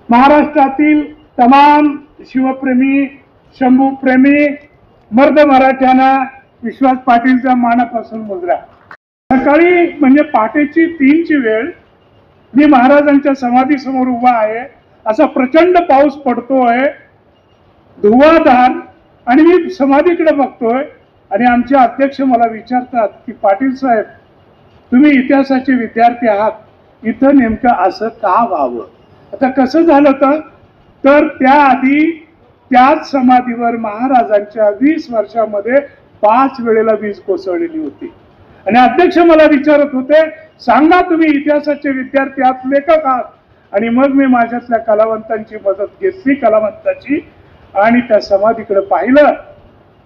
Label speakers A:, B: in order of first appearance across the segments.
A: महाराष्ट्रातील तमाम शिवप्रेमी शंभूप्रेमी मर्द मराठ्यांना विश्वास पाटीलच्या मानापासून मुजरा। सकाळी म्हणजे पहाटेची 3ची वेळ मी महाराजांच्या समाधी समोर उभा आहे। असा प्रचंड पाऊस पडतोय धुवाधार आणि मी समाधीकडे बघतोय आणि आमचे अध्यक्ष मला विचारतात की पाटील साहेब तुम्ही इतिहासाचे विद्यार्थी आहात, इथं नेमकं असं का व्हावं? आता कसं झालं तर त्याआधी त्याच समाधीवर महाराजांच्या 20 वर्षामध्ये 5 वेळेला वीज कोसळलेली होती आणि अध्यक्ष मला विचारत होते सांगा तुम्ही इतिहासाचे विद्यार्थी आहात, लेखक आहात। आणि मग मी माझ्यातल्या कलावंतांची मदत घेतली, कलावंताची, आणि त्या समाधीकडे पाहिलं,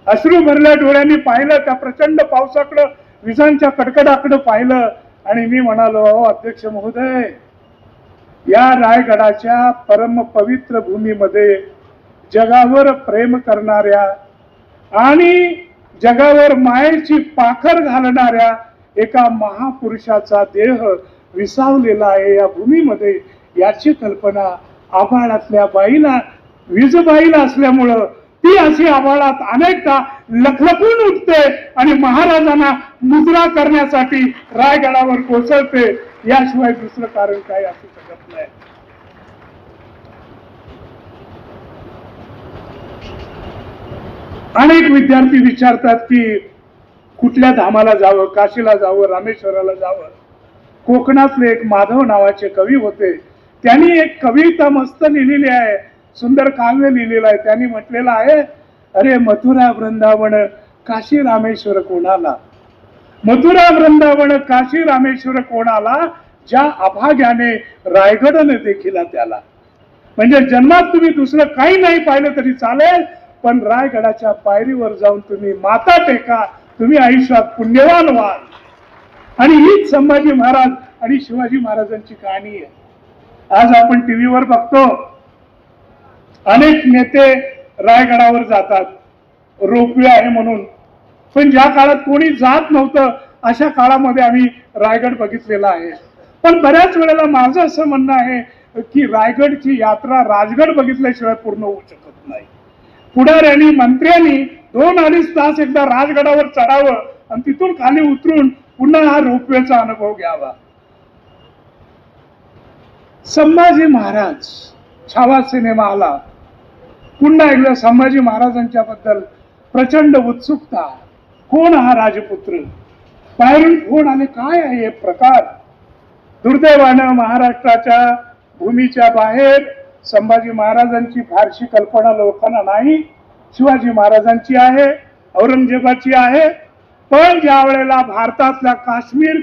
A: अश्रू भरल्या डोळ्यांनी पाहिलं, त्या प्रचंड पावसाकडे विजांच्या कडकडाकडे पाहिलं आणि मी म्हणालो अहो अध्यक्ष महोदय, या रायगडाच्या परम पवित्र भूमीमध्ये जगावर प्रेम करणाऱ्या आणि जगावर मायेची पाखर घालणाऱ्या एका महापुरुषाचा देह विसावलेला आहे या भूमीमध्ये, याची कल्पना आभाळातल्या बाईला विजबाईला असल्यामुळं ती अशी आभाळात अनेकदा लखलखून उठते आणि महाराजांना मुद्रा करण्यासाठी रायगडावर कोसळते, याशिवाय दुसरं कारण काय असू शकत नाही। अनेक विद्यार्थी विचारतात की कुठल्या धामाला जावं, काशीला जावं, रामेश्वराला जावं। कोकणातले एक माधव नावाचे कवी होते, त्यांनी एक कविता मस्त लिहिलेली आहे, सुंदर काव्य लिहिलेलं आहे। त्यांनी म्हटलेलं आहे अरे मथुरा वृंदावन काशी रामेश्वर कोणाला, मथुरा वृंदावन काशी रामेश्वर कोणाला, ज्या अभाग्याने रायगडने देखील त्याला। म्हणजे जन्मात तुम्ही दुसरं काही नाही पाहिलं तरी चालेल, पण रायगडाच्या पायरीवर जाऊन तुम्ही माथा टेका, तुम्ही आयुष्यात पुण्यवान व्हाल। आणि हीच संभाजी महाराज आणि शिवाजी महाराजांची कहाणी आहे। आज आपण टीव्हीवर बघतो अनेक नेते रायगडावर जातात, रोपवे आहे म्हणून, पण ज्या काळात कोणी जात नव्हतं अशा काळामध्ये आम्ही रायगड बघितलेला आहे। पण बऱ्याच वेळेला माझं असं म्हणणं आहे की रायगडची यात्रा राजगड बघितल्याशिवाय पूर्ण होऊ शकत नाही। पुढाऱ्यांनी मंत्र्यांनी 2-2.5 तास एकदा राजगडावर चढावं आणि तिथून खाली उतरून पुन्हा हा रोपवेचा अनुभव घ्यावा। संभाजी महाराज छावा सिनेमा आला, पुन्हा एकदा संभाजी महाराजांच्या बद्दल प्रचंड उत्सुकता, कोण हा राजपुत्र, बाहेरून कोण आले, काय आहे हे प्रकार। दुर्दैवानं महाराष्ट्राच्या भूमीच्या बाहेर संभाजी महाराजांची फारशी कल्पना लोकांना नाही, शिवाजी महाराजांची आहे, औरंगजेबाची आहे। पण ज्या वेळेला भारतातल्या काश्मीर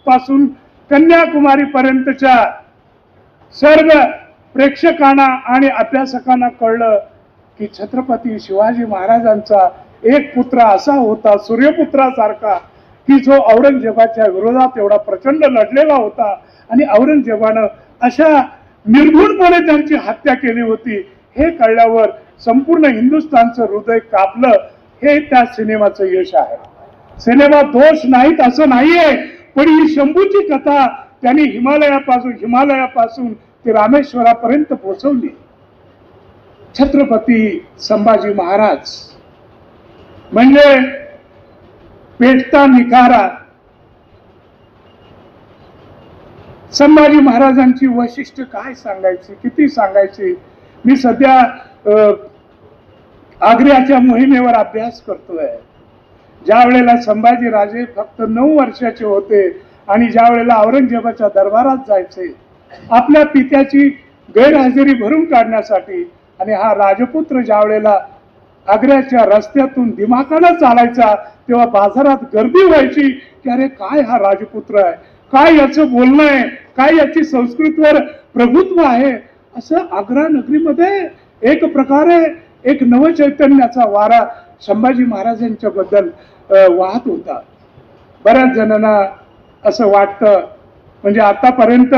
A: पासून कन्याकुमारी पर्यंतच्या सर्व प्रेक्षकांना आणि अभ्यासकांना कळलं की छत्रपती शिवाजी महाराजांचा एक पुत्र असा होता सूर्यपुत्रासारखा की जो औरंगजेबाच्या विरोधात एवढा प्रचंड लढलेला होता आणि औरंगजेबानं अशा निर्घृणपणे त्यांची हत्या केली होती, हे कळल्यावर संपूर्ण हिंदुस्थानचं हृदय कापलं। हे त्या सिनेमाचं यश आहे। सिनेमा दोष नाहीत असं नाहीये, पण ही शंभूची कथा त्यांनी हिमालयापासून ते रामेश्वरापर्यंत पोहोचवली। छत्रपती संभाजी महाराज म्हणजे पेटता निखारा। संभाजी महाराजांची वैशिष्ट्य काय सांगायची, किती सांगायची। मी सध्या आग्र्याच्या मोहिमेवर अभ्यास करतोय। ज्या वेळेला संभाजी राजे फक्त 9 वर्षाचे होते आणि ज्या वेळेला औरंगजेबाच्या दरबारात जायचे आपल्या पित्याची गैरहजेरी भरून काढण्यासाठी, आणि हा राजपुत्र ज्या वेळेला आग्र्याच्या रस्त्यातून दिमाखानं चालायचा तेव्हा बाजारात गर्दी व्हायची की अरे काय हा राजपुत्र आहे, काय याचं बोलणं आहे, काय याची संस्कृतीवर प्रभुत्व आहे। असं आग्रा नगरीमध्ये एक प्रकारे एक नवचैतन्याचा वारा संभाजी महाराजांच्या बद्दल वाहत होता। बऱ्याच जणांना असं वाटतं म्हणजे आतापर्यंत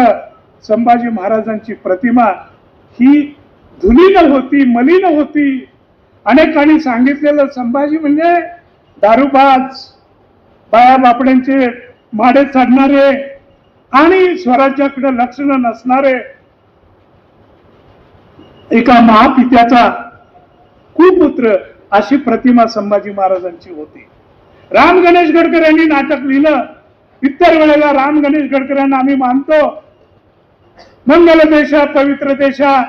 A: संभाजी महाराजांची प्रतिमा ही धुलीन होती, मलिन होती। अनेकांनी सांगितलेलं संभाजी म्हणजे दारूबाज, बाया बापड्यांचे माडे चढणारे आणि स्वराज्याकडे लक्ष नसणारे। एका महापित्याचा कुपुत्र अशी प्रतिमा संभाजी महाराजांची होती. राम गणेश गडकर यांनी नाटक लिहिलं. इतर वेळेला राम गणेश गडकरांना आम्ही मानतो. मंगल देशा, पवित्र देशा,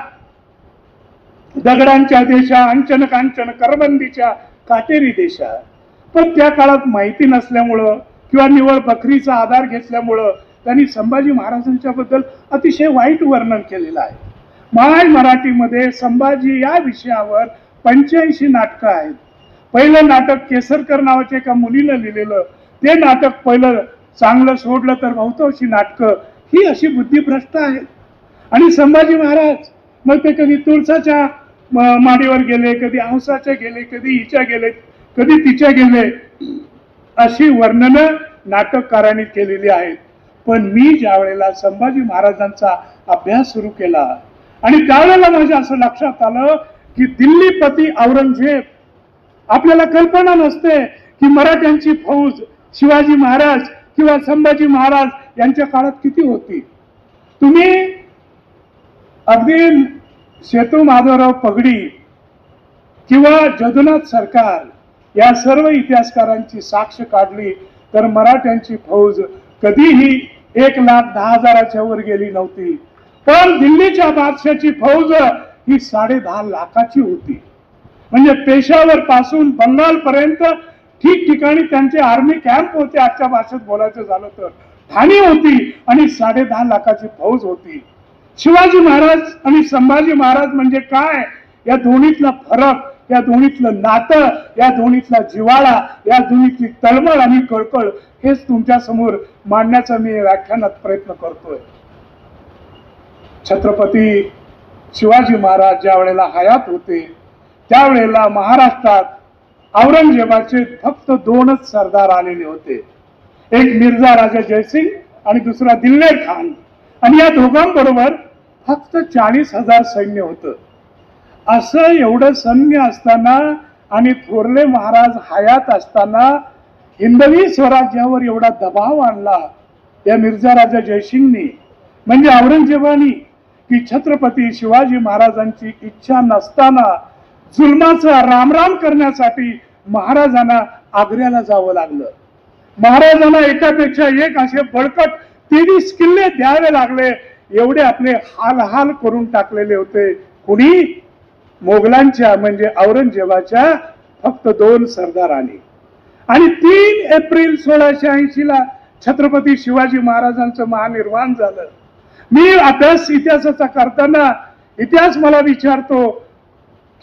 A: दगडांच्या देशा, अंचन कांचन करबंदीच्या काटेरी देशा. पण त्या काळात माहिती नसल्यामुळं किंवा निवळ बकरीचा आधार घेतल्यामुळं त्यांनी संभाजी महाराजांच्या बद्दल अतिशय वाईट वर्णन केलेलं आहे. माय मराठीमध्ये संभाजी या विषयावर 85 नाटकं आहेत. पहिलं नाटक केसरकर नावाच्या एका मुलीनं लिहिलेलं, ते नाटक पहिलं चांगलं सोडलं तर बहुतांशी नाटकं ही अशी बुद्धिभ्रष्ट आहेत. आणि संभाजी महाराज मग ते कधी तुळसाच्या माडीवर गेले, कधी हंसाच्या गेले, कधी हिच्या गेले, कधी तिच्या गेले, अशी वर्णनं नाटककारांनी केलेली आहेत. पण मी ज्या वेळेला संभाजी महाराजांचा अभ्यास सुरू केला आणि त्यावेळेला माझ्या असं लक्षात आलं की दिल्लीपती औरंगजेब, आपल्याला कल्पना नसते की मराठ्यांची फौज शिवाजी महाराज किंवा संभाजी महाराज यांच्या काळात किती होती. तुम्ही अगदी सेतू माधवराव पगडी किंवा जगन्नाथ सरकार या सर्व इतिहासकारांची साक्ष काढली तर मराठ्यांची फौज कधीही 1,10,000च्या वर गेली नव्हती. पण दिल्लीच्या बादशाची फौज ही 10.5 लाखाची होती. म्हणजे पेशावर पासून बंगाल पर्यंत ठिकठिकाणी त्यांचे आर्मी कॅम्प होते. आजच्या भाषेत बोलायचं झालं तर ठाणी होती आणि 10.5 लाखाची फौज होती. शिवाजी महाराज आणि संभाजी महाराज म्हणजे काय, या दोन्हीतला फरक, या दोन्हीतलं नातं, या दोन्हीतला जिव्हाळा, या दोन्हीतली तळमळ आणि कळकळ हेच तुमच्या समोर मांडण्याचा मी व्याख्यानात प्रयत्न करतोय. छत्रपती शिवाजी महाराज ज्या वेळेला हयात होते त्यावेळेला महाराष्ट्रात औरंगजेबाचे फक्त 2च सरदार आलेले होते. एक मिर्झा राजा जयसिंग आणि दुसरा दिल्लेर खान. आणि या दोघांबरोबर फक्त 40,000 सैन्य होतं. असं एवढं सैन्य असताना आणि थोरले महाराज हयात असताना हिंदवी स्वराज्यावर एवढा दबाव आणला या मिर्झा राजा जयसिंगनी, म्हणजे औरंगजेबानी, की छत्रपती शिवाजी महाराजांची इच्छा नसताना जुलमाचा रामराम करण्यासाठी महाराजांना आग्र्याला जावं लागलं. महाराजांना एकापेक्षा एक असे बळकट 23 किल्ले द्यावे लागले. एवढे आपले हाल हाल करून टाकलेले होते. कुणी? मोगलांच्या म्हणजे औरंगजेबाच्या फक्त 2 सरदारांनी. आणि 3 एप्रिल 1680 ला छत्रपती शिवाजी महाराजांचं महानिर्वाण झालं. मी अभ्यास इतिहासाचा करताना इतिहास मला विचारतो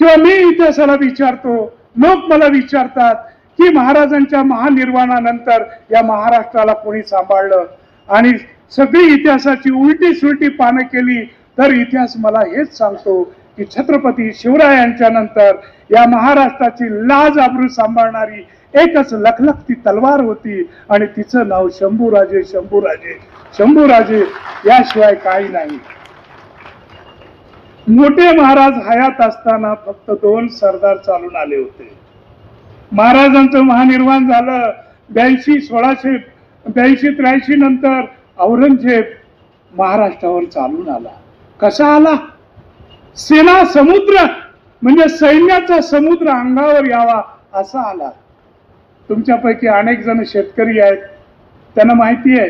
A: किंवा मी इतिहासाला विचारतो, लोक मला विचारतात की महाराजांच्या महानिर्वाणानंतर या महाराष्ट्राला कोणी सांभाळलं. आणि सगळी इतिहासाची उलटी सुलटी पानं केली तर इतिहास मला हेच सांगतो की छत्रपती शिवरायांच्या नंतर या महाराष्ट्राची लाज आबरू सांभाळणारी एकच लखलखती तलवार होती आणि तिचं नाव शंभूराजे. शंभूराजे शंभूराजे याशिवाय काही नाही. मोठे महाराज हयात असताना फक्त 2 सरदार चालून आले होते. महाराजांचं महानिर्वाण झालं 1682-83 नंतर औरंगजेब महाराष्ट्रावर चालून आला. कसा आला? सेना समुद्र म्हणजे सैन्याचा समुद्र अंगावर यावा असा आला. तुमच्यापैकी अनेक जण शेतकरी आहेत, त्यांना माहिती आहे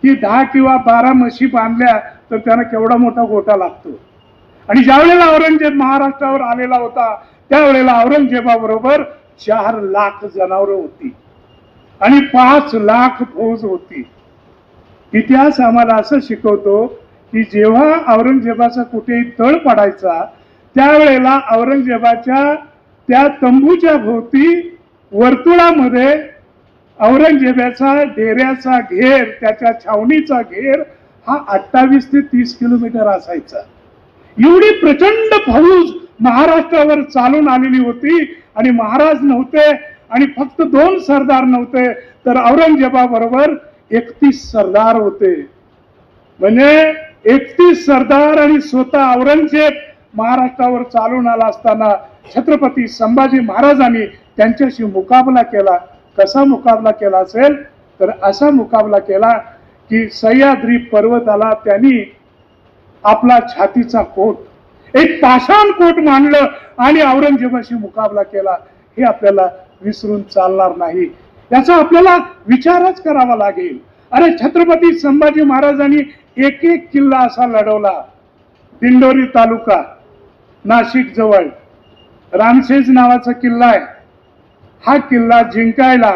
A: की 10 किंवा 12 म्हशी बांधल्या तर त्यांना केवढा मोठा गोठा लागतो. आणि ज्या वेळेला औरंगजेब महाराष्ट्रावर आलेला होता त्यावेळेला औरंगजेबाबरोबर 4 लाख जनावरं होती आणि 5 लाख फौज होती. इतिहास आम्हाला असं शिकवतो की जेव्हा औरंगजेबाचा कुठेही तळ पडायचा त्यावेळेला औरंगजेबाच्या त्या तंबूच्या भोवती वर्तुळामध्ये औरंगजेबाचा डेऱ्याचा घेर, त्याच्या छावणीचा घेर हा 28 ते 30 किलोमीटर असायचा. एवढी प्रचंड फौज महाराष्ट्रावर चालून आलेली होती आणि महाराज नव्हते आणि फक्त 2 सरदार नव्हते तर औरंगजेबाबरोबर 31 सरदार होते. म्हणजे 31 सरदार आणि स्वतः औरंगजेब महाराष्ट्रावर चालून आला असताना छत्रपती संभाजी महाराजांनी त्यांच्याशी मुकाबला केला. कसा मुकाबला केला असेल तर असा मुकाबला केला की सह्याद्री पर्वताला त्यांनी आपला छातीचा कोट एक पाषाण कोट मांडलं आणि औरंगजेबाशी मुकाबला केला, हे आपल्याला विसरून चालणार नाही. याचा आपल्याला विचारच करावा लागेल. अरे छत्रपती संभाजी महाराजांनी एक एक किल्ला असा लढवला. दिंडोरी तालुका नाशिक जवळ रामशेज नावाचा किल्ला आहे. हा किल्ला जिंकायला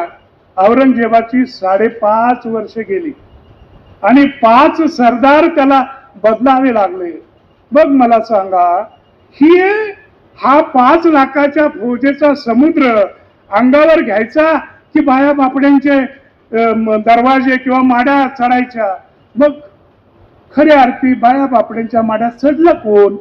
A: औरंगजेबाची 5.5 वर्ष गेली आणि 5 सरदार त्याला बदलावे लागले. मग मला सांगा, हा 5 लाखाच्या फौजेचा समुद्र अंगावर घ्यायचा की बाया बापड्यांचे दरवाजे किंवा माड्या चढायच्या? मग खऱ्या अर्थी बाया बापड्यांच्या माड्या चढलं कोण?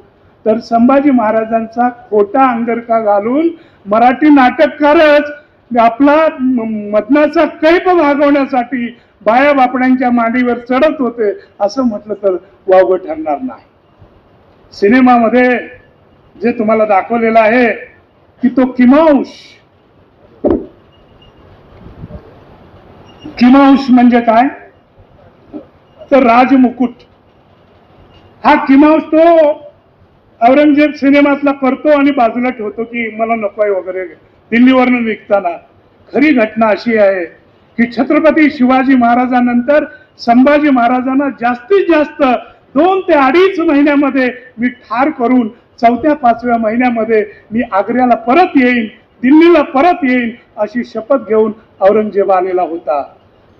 A: तर संभाजी महाराजांचा खोटा अंगरखा घालून मराठी नाटककारच आपला मदनाचा कैप भागवण्यासाठी बाया बापड्यांच्या मांडीवर चढत होते, असं म्हटलं तर वावगं ठरणार नाही. सिनेमामध्ये जे तुम्हाला दाखवलेलं आहे की तो किमांश म्हणजे काय? तर राजमुकुट. हा किमांश तो औरंगजेब सिनेमातला करतो आणि बाजूला ठेवतो की मला नकोय वगैरे, दिल्लीवरून निघताना. खरी घटना अशी आहे की छत्रपती शिवाजी महाराजांनंतर संभाजी महाराजांना जास्तीत जास्त 2 ते 2.5 महिन्यामध्ये मी ठार करून 4-5व्या महिन्यामध्ये मी आग्र्याला परत येईन, दिल्लीला परत येईन अशी शपथ घेऊन औरंगजेब आलेला होता.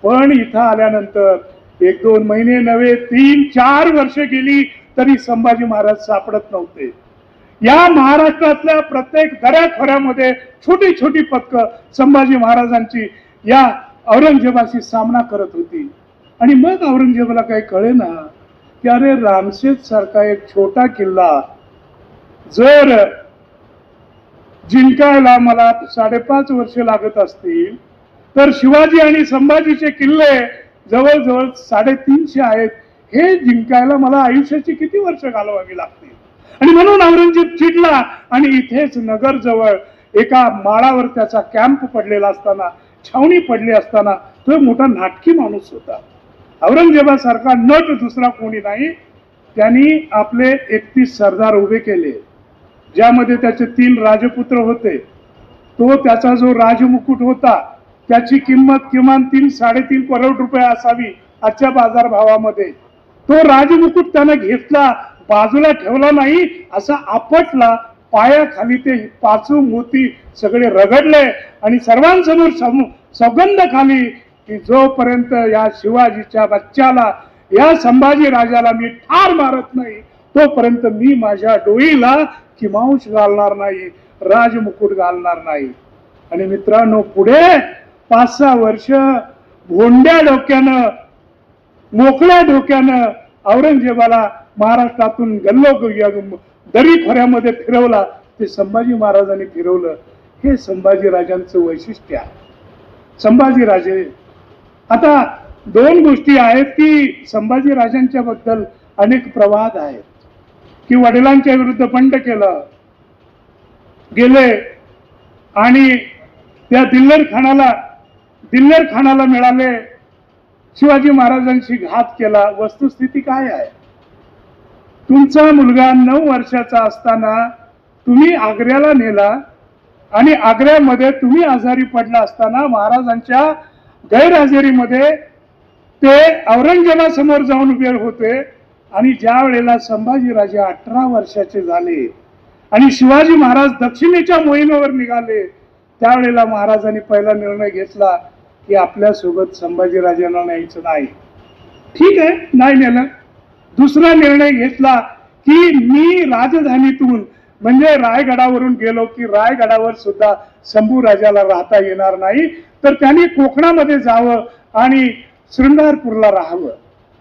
A: पण इथं आल्यानंतर 1-2 महिने नव्हे 3-4 वर्ष गेली तरी संभाजी महाराज सापडत नव्हते. या महाराष्ट्रातल्या प्रत्येक दऱ्याखोऱ्यामध्ये छोटी छोटी पथकं संभाजी महाराजांची या औरंगजेबाशी सामना करत होती. आणि मग औरंगजेबाला काही कळेना की अरे रामशेज सारखा एक छोटा किल्ला जर जिंकायला मला 5.5 वर्ष लागत असतील, तर शिवाजी आणि संभाजीचे किल्ले जवळजवळ 350 आहेत. हे जिंकायला मला आयुष्याची किती वर्ष घालवावी लागतील? आणि म्हणून औरंगजेब चिडला आणि इथेच नगर जवळ एका माळावर त्याचा कॅम्प पडलेला असताना, छावणी पडली असताना, तो मोठा नाटकी माणूस होता. औरंगजेबासारखा नट दुसरा कोणी नाही. त्यांनी आपले 31 सरदार उभे केले, ज्यामध्ये त्याचे 3 राजपुत्र होते. तो त्याचा जो राजमुकुट होता त्याची किंमत किमान 3-3.5 करोड रुपये असावी आजच्या बाजार भावामध्ये. तो राजमुकुट त्याने घेतला, बाजूला ठेवला नाही, असा आपटला. पायाखाली ते 5 मोती सगळे रगडले आणि सर्वांसमोर सौगंध खाली की जोपर्यंत या शिवाजीच्या बच्च्याला, या संभाजी राजाला मी ठार मारत नाही, तोपर्यंत मी माझ्या डोईला किमांश घालणार नाही, राजमुकुट घालणार नाही. आणि मित्रांनो, पुढे 5-6 वर्ष भोंड्या डोक्यानं, मोकळ्या डोक्यानं औरंगजेबाला महाराष्ट्रातून दरी खोऱ्यामध्ये फिरवला. ते संभाजी महाराजांनी फिरवलं. हे संभाजी राजांचं वैशिष्ट्य आहे. संभाजी राजे, आता 2 गोष्टी आहेत की संभाजी राजांच्या बद्दल अनेक प्रवाद आहेत की वडिलांच्या विरुद्ध बंड केलं गेले आणि त्या दिल्लर खानाला मिळाले, शिवाजी महाराजांशी घात केला. वस्तुस्थिती काय आहे? तुमचा मुलगा 9 वर्षाचा असताना तुम्ही आग्र्याला नेला आणि आग्र्यामध्ये तुम्ही आजारी पडला असताना महाराजांच्या गैरहजेरीमध्ये ते औरंगजेबासमोर जाऊन उभे होते. आणि ज्या वेळेला संभाजीराजे 18 वर्षाचे झाले आणि शिवाजी महाराज दक्षिणेच्या मोहिमेवर निघाले, त्यावेळेला महाराजांनी पहिला निर्णय घेतला की आपल्यासोबत संभाजीराजांना न्यायचं नाही. ठीक आहे, नाही नेलं. दुसरा निर्णय घेतला की मी राजधानीतून म्हणजे रायगडावरून गेलो की रायगडावर सुद्धा शंभू राजाला राहता येणार नाही, तर त्यांनी कोकणामध्ये जावं आणि शृंगारपूरला राहावं.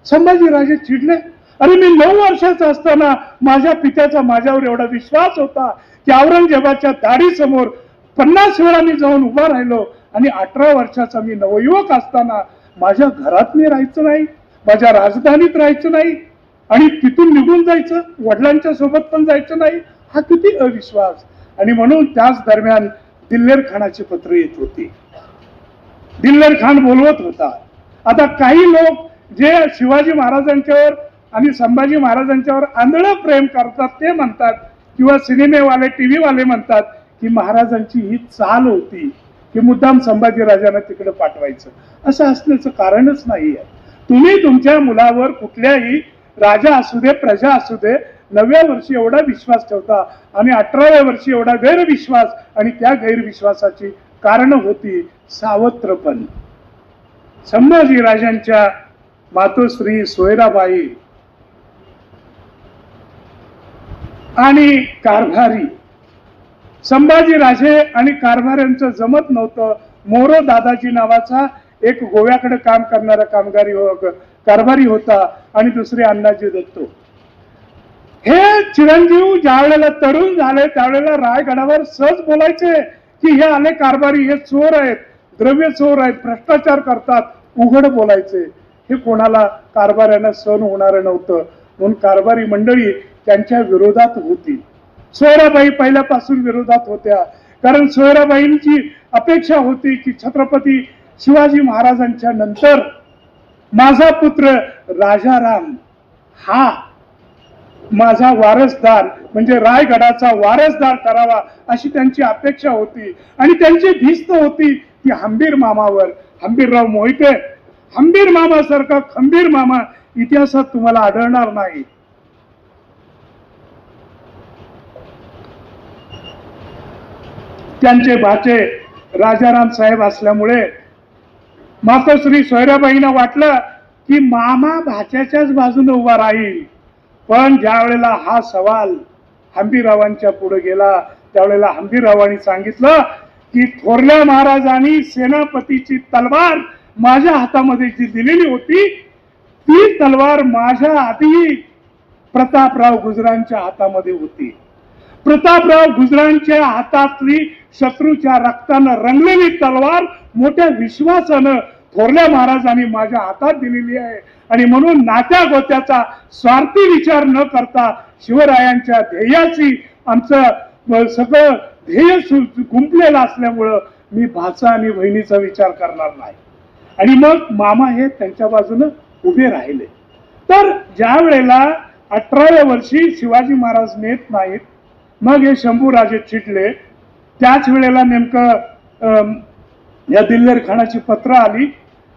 A: संभाजीराजे चिडले. अरे मी 9 वर्षाचा असताना माझ्या पित्याचा माझ्यावर एवढा विश्वास होता की औरंगजेबाच्या दाढीसमोर 50 वेळा मी जाऊन उभा राहिलो आणि 18 वर्षाचा मी नवयुवक असताना माझ्या घरात मी राहायचं नाही, माझ्या राजधानीत राहायचं नाही आणि तिथून निघून जायचं, वडिलांच्या सोबत पण जायचं नाही. हा किती अविश्वास. आणि म्हणून त्याच दरम्यान दिल्लेर खानाची पत्र येत होती. दिल्लेर खान बोलवत होता. आता काही लोक जे शिवाजी महाराजांच्यावर आणि संभाजी महाराजांच्यावर आंधळं प्रेम करतात ते म्हणतात, किंवा सिनेमेवाले टीव्हीवाले म्हणतात की महाराजांची ही चाल होती की मुद्दाम संभाजीराजांना तिकडे पाठवायचं. असं असण्याचं कारणच नाही आहे. तुम्ही तुमच्या मुलावर कुठल्याही राजा असू दे प्रजा असू दे 9व्या वर्षी एवढा विश्वास ठेवता आणि 18व्या वर्षी एवढा गैरविश्वास, आणि त्या गैरविश्वासाची कारण होती सावत्रपण. संभाजीराजांच्या मातोश्री सोयराबाई आणि कारभारी, संभाजीराजे आणि कारभाऱ्यांचं जमत नव्हतं. मोरो दादाजी नावाचा एक गोव्याकडे काम करणारा कारभारी होता आणि दुसरे अण्णाजी दत्तो. हे चिरंजीव ज्या वेळेला तरुण झाले त्यावेळेला रायगडावर सहज बोलायचे की हे आले कारभारी, हे चोर आहेत, द्रव्य चोर आहेत, भ्रष्टाचार करतात, उघड बोलायचे. हे कोणाला कारभाऱ्यांना सहन होणार नव्हतं, म्हणून कारभारी मंडळी त्यांच्या विरोधात होती. सोयराबाई पहिल्यापासून विरोधात होत्या, कारण सोयराबाईंची अपेक्षा होती की छत्रपती शिवाजी महाराजांच्या नंतर माझा पुत्र राजाराम हा माझा वारसदार म्हणजे रायगडाचा वारसदार ठरावा, अशी त्यांची अपेक्षा होती. आणि त्यांची भिस्त होती ती हंबीर मामावर. हंबीरराव मोहिते, हंबीर मामा सारखा खंबीर मामा इतिहासात तुम्हाला आढळणार नाही. त्यांचे भाचे राजाराम साहेब असल्यामुळे मातोश्री सोयराबाईंना वाटलं की मामा भाच्याच्याच बाजूने उभा राहील. पण ज्या वेळेला हा सवाल हंबीररावांच्या पुढे गेला त्यावेळेला हंबीररावांनी सांगितलं की थोरल्या महाराजांनी सेनापतीची तलवार माझ्या हातामध्ये जी दिलेली होती ती तलवार माझ्या आधी प्रतापराव गुजरांच्या हातामध्ये होती. प्रतापराव गुजरांच्या हातातली शत्रूच्या रक्तानं रंगलेली तलवार मोठ्या विश्वासानं थोरल्या महाराजांनी माझ्या हातात दिलेली आहे. आणि म्हणून नात्या गोत्याचा स्वार्थी विचार न करता शिवरायांच्या ध्येयाची आमचं सगळं ध्येय गुंपलेलं असल्यामुळं मी भाचा आणि बहिणीचा विचार करणार नाही. आणि मग मामा हे त्यांच्या बाजूनं उभे राहिले. तर ज्या वेळेला 18व्या वर्षी शिवाजी महाराज नेत नाहीत, मग हे शंभूराजे चिडले. त्याच वेळेला नेमकं या दिल्लेर खानाची पत्र आली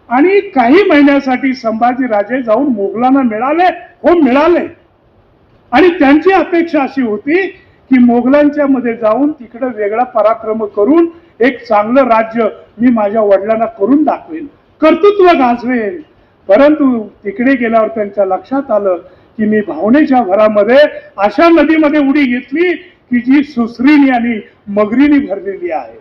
A: आणि काही महिन्यासाठी संभाजीराजे जाऊन मोगलांना मिळाले. हो मिळाले. आणि त्यांची अपेक्षा अशी होती की मोगलांच्या मध्ये जाऊन तिकडे वेगळा पराक्रम करून एक चांगलं राज्य मी माझ्या वडिलांना करून दाखवेन, कर्तृत्व गाजवेन. परंतु तिकडे गेल्यावर त्यांच्या लक्षात आलं की मी भावनेच्या भरामध्ये अशा नदीमध्ये उडी घेतली की जी सुसरीनी आणि मगरीनी भरलेली आहे.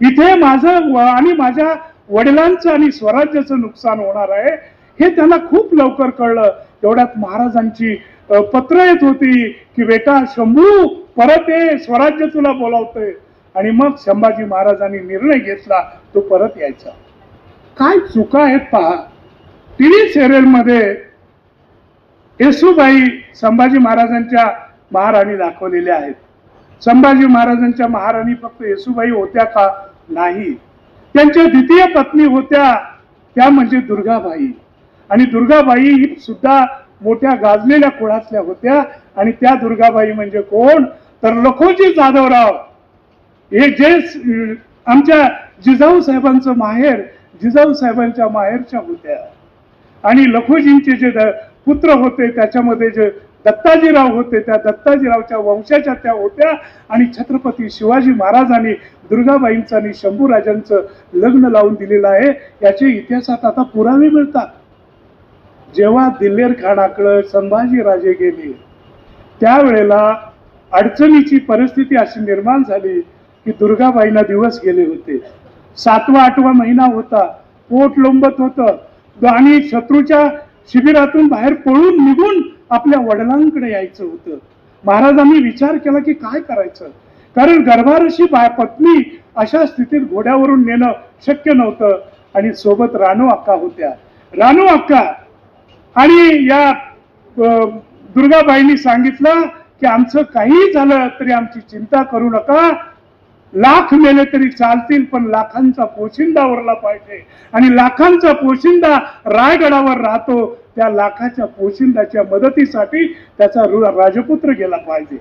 A: इथे माझं आणि माझ्या वडिलांचं आणि स्वराज्याचं नुकसान होणार आहे हे त्यांना खूप लवकर कळलं. तेवढ्यात महाराजांची पत्र येत होती की बेटा शंभू परत ये, स्वराज्य तुला बोलावतोय. आणि मग संभाजी महाराजांनी निर्णय घेतला तो परत यायचा. काय चुका आहेत पहा. टीव्ही सिरियल मध्ये येसूबाई संभाजी महाराजांच्या महाराणी दाखवलेल्या आहेत. संभाजी महाराजांच्या महाराणी फक्त येसूबाई होत्या का? नाही. त्यांच्या द्वितीय पत्नी होत्या त्या म्हणजे दुर्गाबाई. आणि दुर्गाबाई ही सुद्धा मोठ्या गाजलेल्या कुळातल्या होत्या. आणि त्या दुर्गाबाई म्हणजे कोण तर लखोजी जाधवराव, हे जे आमच्या जिजाऊ साहेबांचं माहेर, जिजाऊ साहेबांच्या माहेरच्या होत्या. आणि लखोजींचे जे पुत्र होते त्याच्यामध्ये जे दत्ताजीराव होते त्या दत्ताजीरावच्या वंशाच्या त्या होत्या. आणि छत्रपती शिवाजी महाराजांनी दुर्गाबाईंचं आणि शंभूराजांचं लग्न लावून दिलेलं आहे. याचे इतिहासात आता पुरावे मिळतात. जेव्हा दिल्लेर खानाकडे संभाजीराजे गेले त्यावेळेला अडचणीची परिस्थिती अशी निर्माण झाली की दुर्गाबाईंना दिवस गेले होते. 7वा-8वा महिना होता. पोट लोंबत होतं आणि शत्रूच्या शिबिरातून बाहेर पळून निघून आपल्या वडिलांकडे यायचं होतं. महाराजांनी विचार केला की काय करायचं, कारण गर्भारशी पत्नी अशा स्थितीत घोड्यावरून नेणं शक्य नव्हतं. आणि सोबत रानू अक्का होत्या. रानू अक्का आणि या दुर्गाबाईंनी सांगितलं की आमचं काही झालं तरी आमची चिंता करू नका, लाख मेले तरी चालतील, पण लाखांचा पोशिंदा उरला पाहिजे. आणि लाखांचा पोशिंदा रायगडावर राहतो, त्या लाखाच्या पोशिंदाच्या मदतीसाठी त्याचा राजपुत्र गेला पाहिजे.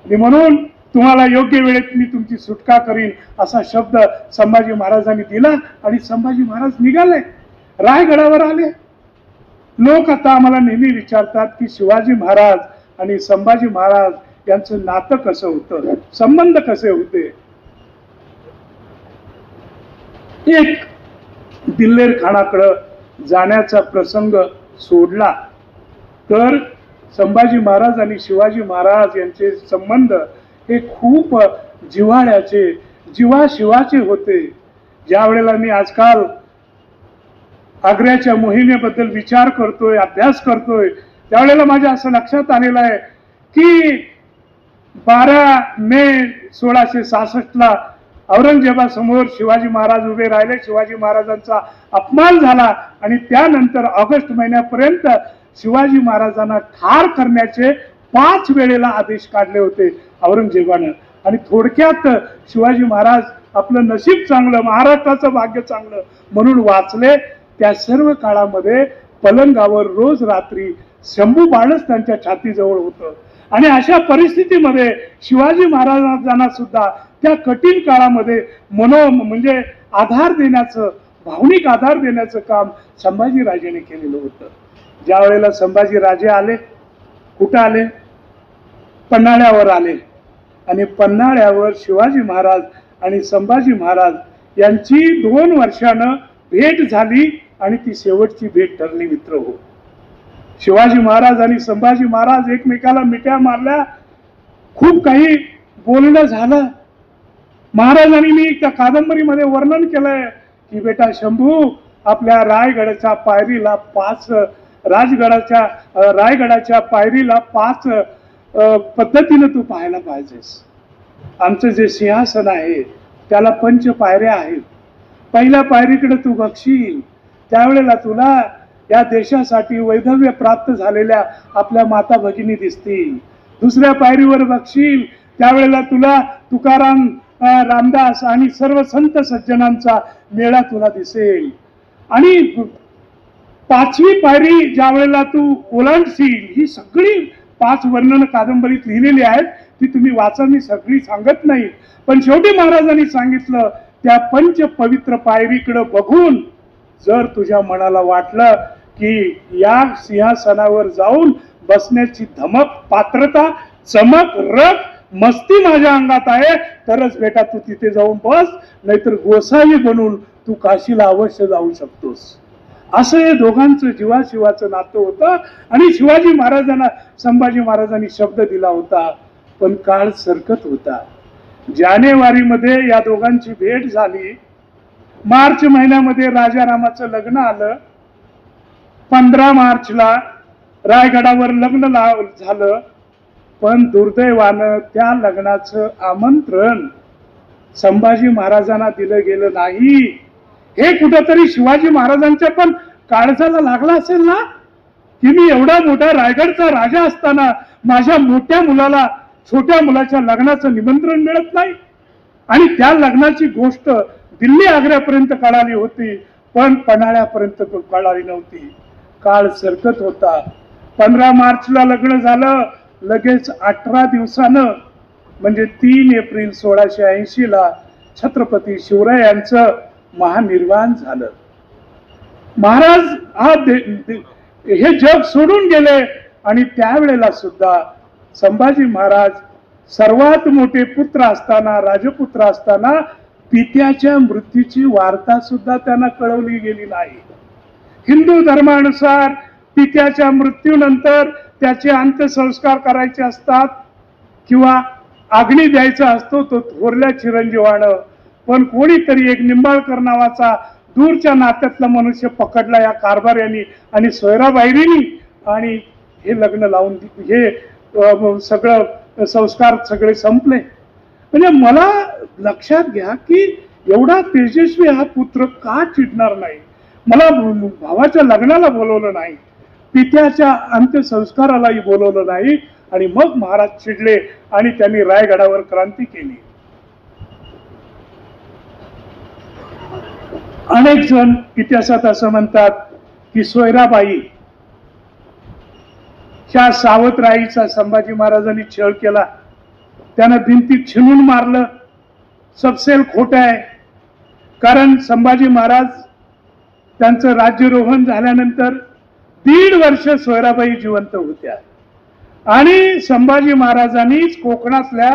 A: आणि म्हणून तुम्हाला योग्य वेळेत मी तुमची सुटका करीन असा शब्द संभाजी महाराजांनी दिला. आणि संभाजी महाराज निघाले, रायगडावर आले. लोक आता आम्हाला नेहमी विचारतात की शिवाजी महाराज आणि संभाजी महाराज यांचं नातं कसं होतं, संबंध कसे होते. एक दिल्लेर खानाकडे जाण्याचा प्रसंग सोडला तर संभाजी महाराज आणि शिवाजी महाराज यांचे संबंध हे खूप जिव्हाळ्याचे, जीवाशिवाचे होते. ज्या वेळेला मी आजकाल आग्र्याच्या मोहिमेबद्दल विचार करतोय, अभ्यास करतोय, त्यावेळेला माझ्या असं लक्षात आलेलं आहे की 12 मे 1666 औरंगजेबासमोर शिवाजी महाराज उभे राहिले. शिवाजी महाराजांचा अपमान झाला आणि त्यानंतर ऑगस्ट महिन्यापर्यंत शिवाजी महाराजांना ठार करण्याचे 5 वेळेला आदेश काढले होते औरंगजेबानं. आणि थोडक्यात शिवाजी महाराज आपलं नशीब चांगलं, महाराष्ट्राचं भाग्य चांगलं म्हणून वाचले. त्या सर्व काळामध्ये पलंगावर रोज रात्री शंभू बाणच त्यांच्या छातीजवळ होतं. आणि अशा परिस्थितीमध्ये शिवाजी महाराजांना सुद्धा त्या कठीण काळामध्ये म्हणजे आधार देण्याचं, भावनिक आधार देण्याचं काम संभाजी राजेने केलेलं होतं. ज्या वेळेला संभाजी राजे आले, कुठं आले? पन्हाळ्यावर आले. आणि पन्हाळ्यावर शिवाजी महाराज आणि संभाजी महाराज यांची 2 वर्षानं भेट झाली आणि ती शेवटची भेट ठरली. मित्र हो, शिवाजी महाराज आणि संभाजी महाराज एकमेकाला मिठ्या मारल्या, खूप काही बोलणं झालं. महाराजांनी मी त्या कादंबरीमध्ये वर्णन केलंय की बेटा शंभू, आपल्या रायगडाच्या पायरीला 5 रायगडाच्या पायरीला 5 पद्धतीनं तू पाहायला पाहिजेस. आमचं जे सिंहासन आहे त्याला 5 पायऱ्या आहेत. पहिल्या पायरीकडे तू बघशील त्यावेळेला तुला या देशासाठी वैधव्य प्राप्त झालेल्या आपल्या माता भगिनी दिसतील. दुसऱ्या पायरीवर बघशील त्यावेळेला तुला तुकाराम, रामदास आणि सर्व संत सज्जनांचा मेळा तुला दिसेल. आणि 5वी पायरी ज्या वेळेला तू ओलांडशील, ही सगळी 5 वर्णन कादंबरीत लिहिलेली आहेत, ती तुम्ही वाचा, मी सगळी सांगत नाही. पण शेवटी महाराजांनी सांगितलं त्या 5 पवित्र पायरीकडे बघून जर तुझ्या मनाला वाटलं की या सिंहासनावर जाऊन बसण्याची धमक, पात्रता, चमक, रग, मस्ती माझ्या अंगात आहे, तरच बेटा तू तिथे जाऊन बस, नाहीतर गोसावी बनून तू काशीला अवश्य जाऊ शकतोस. असं हे दोघांचं जीवाशिवाचं नातं होतं. आणि शिवाजी महाराजांना संभाजी महाराजांनी शब्द दिला होता, पण काळ सरकत होता. जानेवारीमध्ये या दोघांची भेट झाली. मार्च महिन्यामध्ये राजारामाचं लग्न आलं. 15 मार्चला रायगडावर लग्न झालं. पण दुर्दैवानं त्या लग्नाचं आमंत्रण संभाजी महाराजांना दिलं गेलं नाही. हे कुठंतरी शिवाजी महाराजांच्या पण काळजाला लागला असेल ना, की मी एवढा मोठा रायगडचा राजा असताना माझ्या मोठ्या मुलाला छोट्या मुलाच्या लग्नाचं निमंत्रण मिळत नाही. आणि त्या लग्नाची गोष्ट दिल्ली आग्र्यापर्यंत कळाली होती, पण पन्हाळ्यापर्यंत कळाली नव्हती. काळ सरकत होता. 15 मार्चला लग्न झालं. लगेच 18 दिवसानं म्हणजे 3 एप्रिल 1680ला छत्रपती शिवरायांचं महानिर्वाण झालं. महाराज हे जग सोडून गेले. आणि त्यावेळेला सुद्धा संभाजी महाराज सर्वात मोठे पुत्र असताना, राजपुत्र असताना पित्याच्या मृत्यूची वार्ता सुद्धा त्यांना कळवली गेली नाही. हिंदू धर्मानुसार पित्याच्या मृत्यूनंतर त्याचे अंत्यसंस्कार करायचे असतात किंवा अग्नी द्यायचा असतो तो थोरल्या चिरंजीवानं. पण कोणीतरी एक निंबाळकर नावाचा दूरच्या नात्यातला मनुष्य पकडला या कारभार्यांनी आणि सोयराबाईंनी, आणि हे लग्न लावून हे सगळं संस्कार सगळे संपले. म्हणजे मला लक्षात घ्या की एवढा तेजस्वी हा पुत्र का चिडणार नाही. मला भावाच्या लग्नाला बोलवलं नाही, पित्याच्या अंत्यसंस्कारालाही बोलवलं नाही. आणि मग महाराज चिडले आणि त्यांनी रायगडावर क्रांती केली. अनेक जण इतिहासात असं म्हणतात की सोयराबाई ह्या सावतराईचा संभाजी महाराजांनी छळ केला, त्यानं भिंतीत छिनून मारलं. सपसेल खोट आहे. कारण संभाजी महाराज त्यांचं राज्यारोहण झाल्यानंतर 1.5 वर्ष सोयराबाई जिवंत होत्या आणि संभाजी महाराजांनीच कोकणातल्या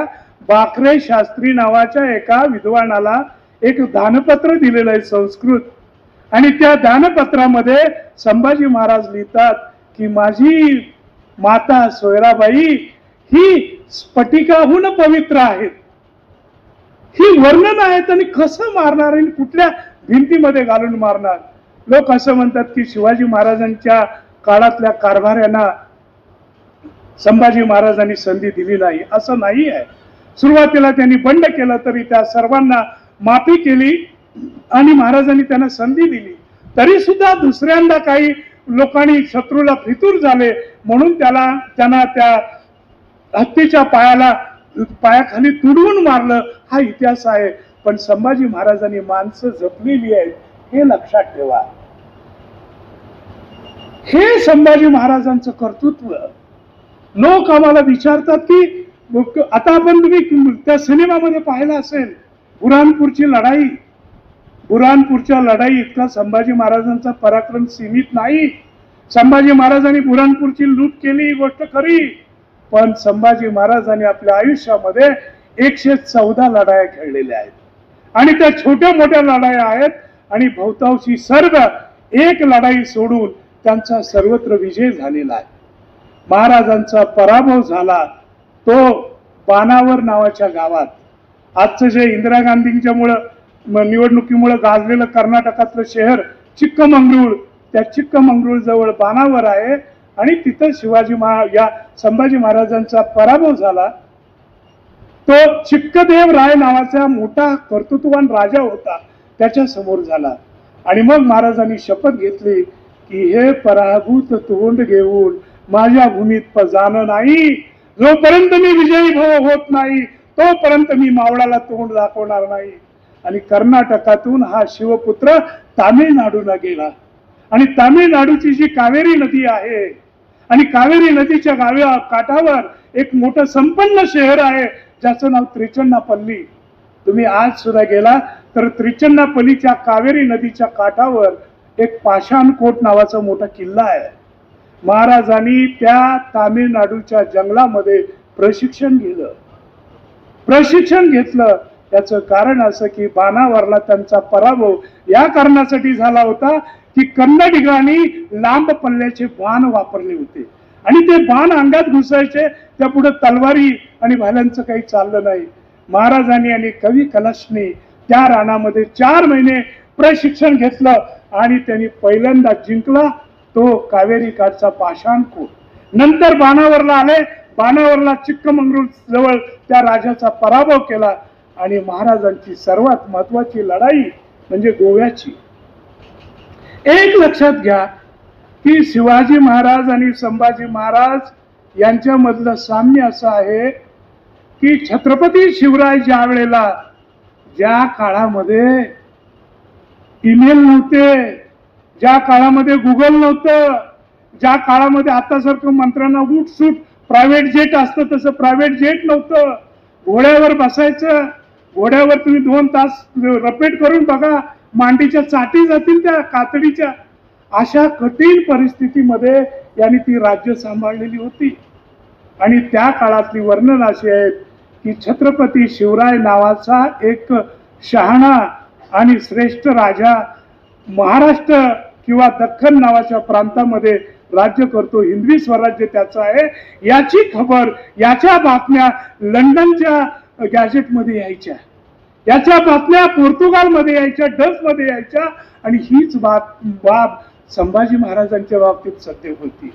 A: बाकरे शास्त्री नावाच्या एका विद्वानाला एक दानपत्र दिलेलं आहे संस्कृत, आणि त्या दानपत्रामध्ये संभाजी महाराज लिहितात की माझी माता सोयराबाई ही स्फटिकाहून पवित्र आहेत. ही वर्णन आहेत आणि कसं मारणार आणि कुठल्या भिंतीमध्ये घालून मारणार. लोक असं म्हणतात की शिवाजी महाराजांच्या काळातल्या कारभाऱ्यांना संभाजी महाराजांनी संधी दिली नाही. असं नाही आहे. सुरुवातीला त्यांनी बंड केलं तरी त्या सर्वांना माफी केली आणि महाराजांनी त्यांना संधी दिली. तरी सुद्धा दुसऱ्यांदा काही लोकांनी शत्रूला फितूर झाले म्हणून त्यांना त्या हत्तीच्या पायाखाली तुडवून मारलं. हा इतिहास आहे. पण संभाजी महाराजांनी माणसं जपलेली आहेत हे लक्षात ठेवा. हे संभाजी महाराजांचं कर्तृत्व. लोक आम्हाला विचारतात की आता आपण तुम्ही त्या सिनेमामध्ये पाहिलं असेल बुरहानपूरची लढाई. बुरहानपूरच्या लढाई इतका संभाजी महाराजांचा पराक्रम सीमित नाही. संभाजी महाराजांनी बुरहानपूरची लूट केली ही गोष्ट खरी, पण संभाजी महाराजांनी आपल्या आयुष्यामध्ये 114 लढाया खेळलेल्या आहेत आणि त्या छोट्या मोठ्या लढाया आहेत आणि बहुतांशी सर्व एक लढाई सोडून त्यांचा सर्वत्र विजय झालेला आहे. महाराजांचा पराभव झाला तो बाणावर नावाच्या गावात. आजचं जे इंदिरा गांधींच्यामुळं निवडणुकीमुळे गाजलेलं कर्नाटकातलं शहर चिक्कमंगळूर, त्या चिक्कमंगळूर जवळ बाणावर आहे आणि तिथं या संभाजी महाराजांचा पराभव झाला. तो चिक्कदेव राय नावाचा मोठा कर्तृत्ववान राजा होता, त्याच्या समोर झाला. आणि मग महाराजांनी शपथ घेतली की हे पराभूत तोंड घेऊन माझ्या भूमीत जाणं नाही. जोपर्यंत मी विजयी होत नाही तोपर्यंत मी मावळाला तोंड दाखवणार नाही. आणि कर्नाटकातून हा शिवपुत्र तामिळनाडूला गेला आणि तामिळनाडूची जी कावेरी नदी आहे आणि कावेरी नदीच्या काठावर एक मोठं संपन्न शहर आहे ज्याचं नाव त्रिचन्नापल्ली. तुम्ही आज सुद्धा गेला तर त्रिचन्नापल्लीच्या कावेरी नदीच्या काठावर एक पाषाणकोट नावाचा मोठा किल्ला आहे. महाराजांनी त्या तामिळनाडूच्या जंगलामध्ये प्रशिक्षण घेतलं. याचं कारण असं की बाणावरला त्यांचा पराभव या कारणासाठी झाला होता की कन्नडिगांनी लांब पल्ल्याचे बाण वापरले होते आणि ते बाण अंगात घुसायचे. त्या पुढे तलवारी आणि भाल्यांचं काही चाललं नाही. महाराजांनी आणि कवी कलशनी त्या रानामध्ये 4 महिने प्रशिक्षण घेतलं आणि त्यांनी पहिल्यांदा जिंकला तो कावेरी काठचा पाषाणकोट. नंतर बाणावरला आले. बाणावरला चिक्कमंगळूर जवळ त्या राजाचा पराभव केला आणि महाराजांची सर्वात महत्वाची लढाई म्हणजे गोव्याची. एक लक्षात घ्या की शिवाजी महाराज आणि संभाजी महाराज यांच्यामधलं साम्य असं आहे की छत्रपती शिवराय ज्या काळामध्ये ईमेल नव्हते, ज्या काळामध्ये गुगल नव्हतं, ज्या काळामध्ये आतासारखं मंत्र्यांना उठसूट प्रायव्हेट जेट असतं तसं प्रायव्हेट जेट नव्हतं. घोड्यावर बसायचं. घोड्यावर तुम्ही 2 तास रपेट करून बघा, मांडीच्या चाटी जातील त्या कातडीच्या. अशा कठीण परिस्थितीमध्ये यांनी ती राज्य सांभाळलेली होती. आणि त्या काळातली वर्णन अशी आहेत की छत्रपती शिवराय नावाचा एक शहाणा आणि श्रेष्ठ राजा महाराष्ट्र किंवा दख्खन नावाच्या प्रांतामध्ये राज्य करतो. हिंदवी स्वराज्य त्याचं आहे याची खबर, याच्या बातम्या लंडनच्या गॅझेटमध्ये यायच्या, याच्या बातम्या पोर्तुगालमध्ये यायच्या, डचमध्ये यायच्या. आणि हीच बाब संभाजी महाराजांच्या बाबतीत सत्य होती.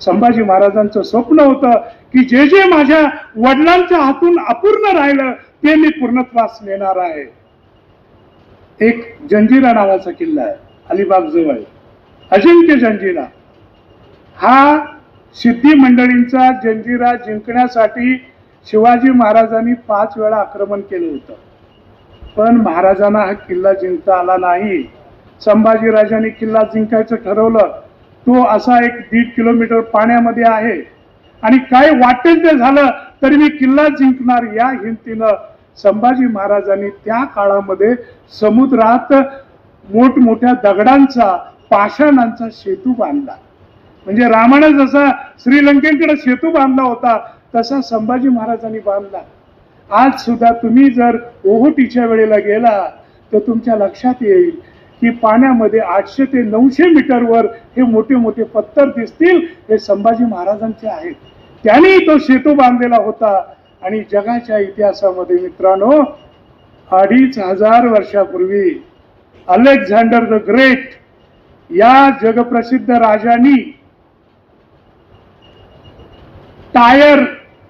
A: संभाजी महाराजांचं स्वप्न होतं की जे जे माझ्या वडिलांच्या हातून अपूर्ण राहिलं ते मी पूर्णत्वास नेणार आहे. एक जंजिरा नावाचा किल्ला आहे अलिबाग जवळ, अजिंक्य जंजिरा. हा सिद्धी मंडळींचा जंजिरा जिंकण्यासाठी शिवाजी महाराजांनी 5 वेळा आक्रमण केलं होतं, पण महाराजांना हा किल्ला जिंकता आला नाही. संभाजीराजांनी किल्ला जिंकायचं ठरवलं, तो असा एक 1.5 किलोमीटर पाण्यामध्ये आहे आणि काय वाटेल ते झालं तरी मी किल्ला जिंकणार या हिमतीनं संभाजी महाराजांनी त्या काळामध्ये समुद्रात मोठमोठ्या दगडांचा, पाषाणांचा सेतू बांधला. म्हणजे रामाने जसा श्रीलंकेकडे सेतू बांधला होता तसा संभाजी महाराजांनी बांधला. आज सुद्धा तुम्ही जर ओहोटीच्या वेळेला गेला तर तुमच्या लक्षात येईल की पाण्यामध्ये 800 ते 900 मीटरवर हे मोठे मोठे पत्थर दिसतील, हे संभाजी महाराजांचे आहेत. त्यांनी तो सेतू बांधलेला होता. आणि जगाच्या इतिहासामध्ये मित्रांनो 2500 वर्षापूर्वी अलेक्झांडर द ग्रेट या जगप्रसिद्ध राजांनी टायर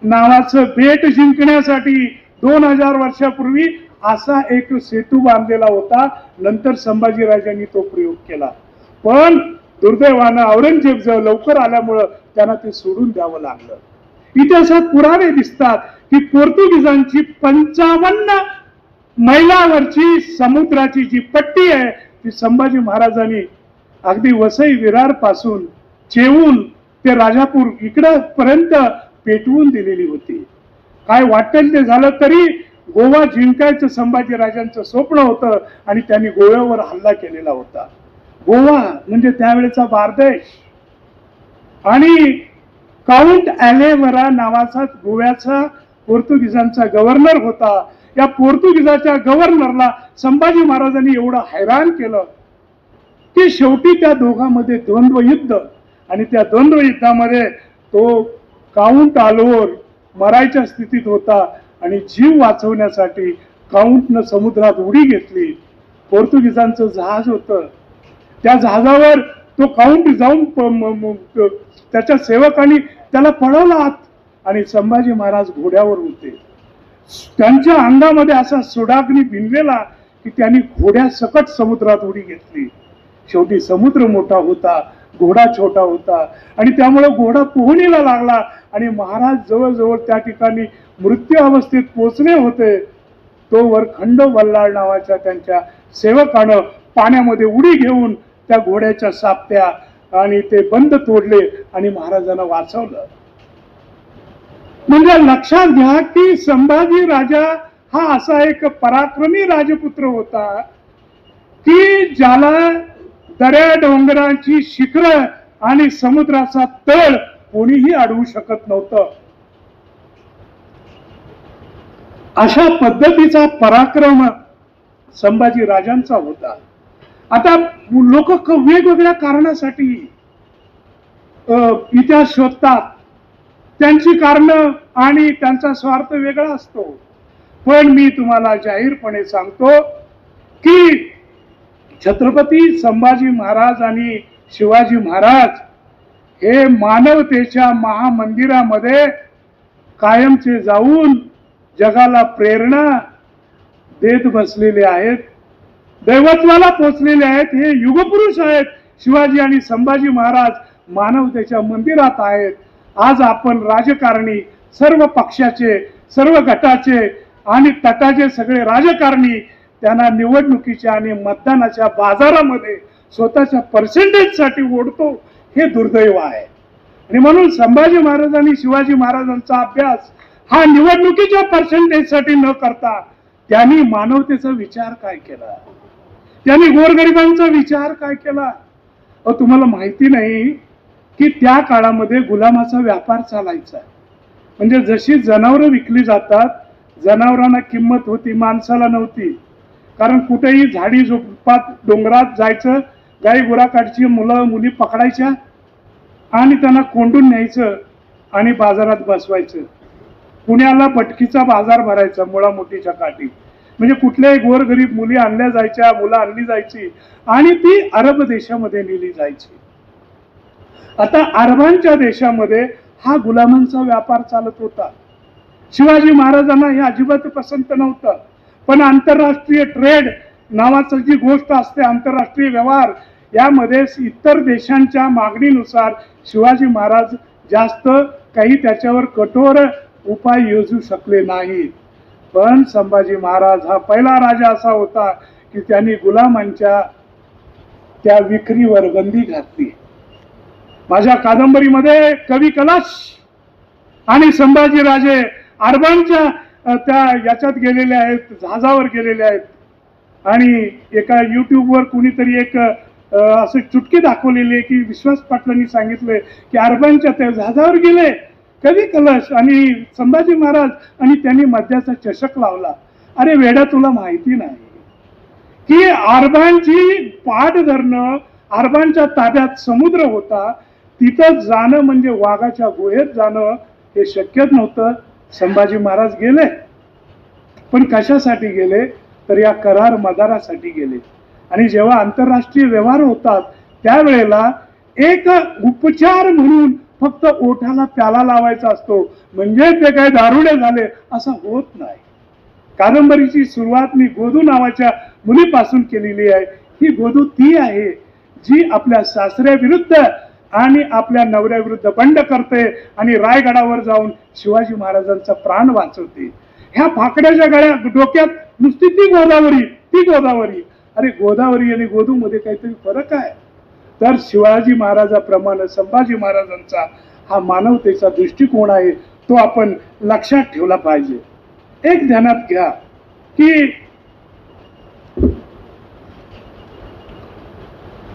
A: नावाचं बेट जिंकण्यासाठी 2000 वर्षापूर्वी असा एक सेतू बांधलेला होता. नंतर संभाजीराजांनी तो प्रयोग केला, पण दुर्दैवानं औरंगजेब जर लवकर आल्यामुळं त्यांना ते सोडून द्यावं लागलं. इतिहासात पुरावे दिसतात की पोर्तुगीजांची 55 मैलावरची समुद्राची जी पट्टी आहे ती संभाजी महाराजांनी अगदी वसई विरार पासून चेवून ते राजापूर इकडं पर्यंत पेटवून दिलेली होती. काय वाटेल ते झालं तरी गोवा जिंकायचं संभाजीराजांचं स्वप्न होतं आणि त्यांनी गोव्यावर हल्ला केलेला होता. गोवा म्हणजे त्यावेळेचा बारदेश आणि काउंट ॲलेवरा नावाचा गोव्याचा पोर्तुगीजांचा गव्हर्नर होता. या पोर्तुगीजाच्या गव्हर्नरला संभाजी महाराजांनी एवढं हैराण केलं की शेवटी त्या दोघांमध्ये द्वंद्व युद्ध आणि त्या द्वंद्व युद्धामध्ये तो काउंट आलोर मरायच्या स्थितीत होता आणि जीव वाचवण्यासाठी काउंटनं समुद्रात उडी घेतली. पोर्तुगीजांचं जहाज होतं, त्या जहाजावर तो काउंट जाऊन त्याच्या सेवकांनी त्याला पळवला आत आणि संभाजी महाराज घोड्यावर होते. त्यांच्या अंगामध्ये असा सुडाग्नी भिनलेला की त्यांनी घोड्या सकट समुद्रात उडी घेतली. शेवटी समुद्र मोठा होता, घोडा छोटा होता आणि त्यामुळे घोडा पोहणीला लागला आणि महाराज जवळजवळ त्या ठिकाणी मृत्यू अवस्थेत पोहोचले होते. तोवर खंड वल्लाळ नावाच्या त्यांच्या सेवकानं पाण्यामध्ये उडी घेऊन त्या घोड्याच्या सापट्या आणि ते बंद तोडले आणि महाराजांना वाचवलं. म्हणजे लक्षात घ्या की संभाजी राजा हा असा एक पराक्रमी राजपुत्र होता की ज्याला दऱ्या डोंगराची शिखरं आणि समुद्राचा तळ कोणीही अडवू शकत नव्हतं. अशा पद्धतीचा पराक्रम संभाजी राजांचा होता. आता लोक वेगवेगळ्या कारणासाठी इतिहास शोधतात, त्यांची कारणं आणि त्यांचा स्वार्थ वेगळा असतो. पण मी तुम्हाला जाहीरपणे सांगतो की छत्रपती संभाजी महाराज आणि शिवाजी महाराज हे मानवतेच्या महामंदिरामध्ये कायमचे जाऊन जगाला प्रेरणा देत बसलेले आहेत, दैवत्वाला पोचलेले आहेत. हे युगपुरुष आहेत. शिवाजी आणि संभाजी महाराज मानवतेच्या मंदिरात आहेत. आज आपण राजकारणी, सर्व पक्षाचे, सर्व गटाचे आणि तटाचे सगळे राजकारणी त्यांना निवडणुकीच्या आणि मतदानाच्या बाजारामध्ये स्वतःच्या पर्सेंटेजसाठी ओढतो, हे दुर्दैव आहे. आणि म्हणून संभाजी महाराज आणि शिवाजी महाराजांचा अभ्यास हा निवडणुकीच्या पर्सेंटेजसाठी न करता त्यांनी मानवतेचा विचार काय केला, त्यांनी गोरगरिबांचा विचार काय केला. तुम्हाला माहिती नाही की त्या काळामध्ये गुलामाचा व्यापार चालायचा. म्हणजे जशी जनावरं विकली जातात, जनावरांना किंमत होती, माणसाला नव्हती. कारण कुठेही झाडी झोपात डोंगरात जायचं, गाई गुराकाठची मुलं मुली पकडायच्या आणि त्यांना कोंडून न्यायचं आणि बाजारात बसवायचं. पुण्याला पटकीचा बाजार भरायचा मुळामोठीच्या काठी. म्हणजे कुठल्याही गोरगरीब मुली आणल्या जायच्या, मुलं आणली जायची आणि ती अरब देशामध्ये नेली जायची. आता अरबांच्या देशामध्ये हा गुलामांचा व्यापार चालत होता. शिवाजी महाराजांना हे अजिबात पसंत नव्हतं. पण आंतरराष्ट्रीय ट्रेड नावाची जी गोष्ट असते, आंतरराष्ट्रीय व्यवहार, यामध्ये इतर देशांच्या मागणीनुसार शिवाजी महाराज जास्त काही त्याच्यावर कठोर उपाय योजू शकले नाहीत. पण संभाजी महाराज हा पहिला राजा असा होता की त्यांनी गुलामांच्या त्या विक्रीवर बंदी घातली. माझ्या कादंबरीमध्ये कवी कलश आणि संभाजीराजे अरबांच्या त्या याच्यात गेलेले आहेत, जहाजावर गेलेले आहेत. आणि एका युट्यूबवर कुणीतरी एक असं चुटकी दाखवलेली आहे की विश्वास पाटलांनी सांगितलंय की अरबांच्या त्या जहाजावर गेले कवी कलश आणि संभाजी महाराज आणि त्यांनी मद्याचा चषक लावला. अरे वेडा, तुला माहिती नाही की अरबांची पाठ धरणं, अरबांच्या ताब्यात समुद्र होता, तिथं जाणं म्हणजे वाघाच्या गुहेत जाणं हे शक्यच नव्हतं. संभाजी महाराज गेले, पण कशासाठी गेले तर या करार मदारासाठी गेले. आणि जेव्हा आंतरराष्ट्रीय व्यवहार होतात त्यावेळेला एक उपचार म्हणून फक्त ओठाला प्याला लावायचा असतो, म्हणजे ते काय दारुडे झाले असं होत नाही. कादंबरीची सुरुवात मी गोदू नावाच्या मुलीपासून केलेली आहे. ही गोदू ती आहे जी आपल्या सासऱ्याविरुद्ध आणि आपल्या नवऱ्याविरुद्ध बंड करते आणि रायगडावर जाऊन शिवाजी महाराजांचा प्राण वाचवते. ह्या फाकड्याच्या गळ्या डोक्यात नुसती ती गोदावरी. अरे गोदावरी आणि गोदू मध्ये काहीतरी फरक आहे. तर शिवाजी महाराजाप्रमाणे संभाजी महाराजांचा हा मानवतेचा दृष्टिकोन आहे, तो आपण लक्षात ठेवला पाहिजे. एक ध्यानात घ्या की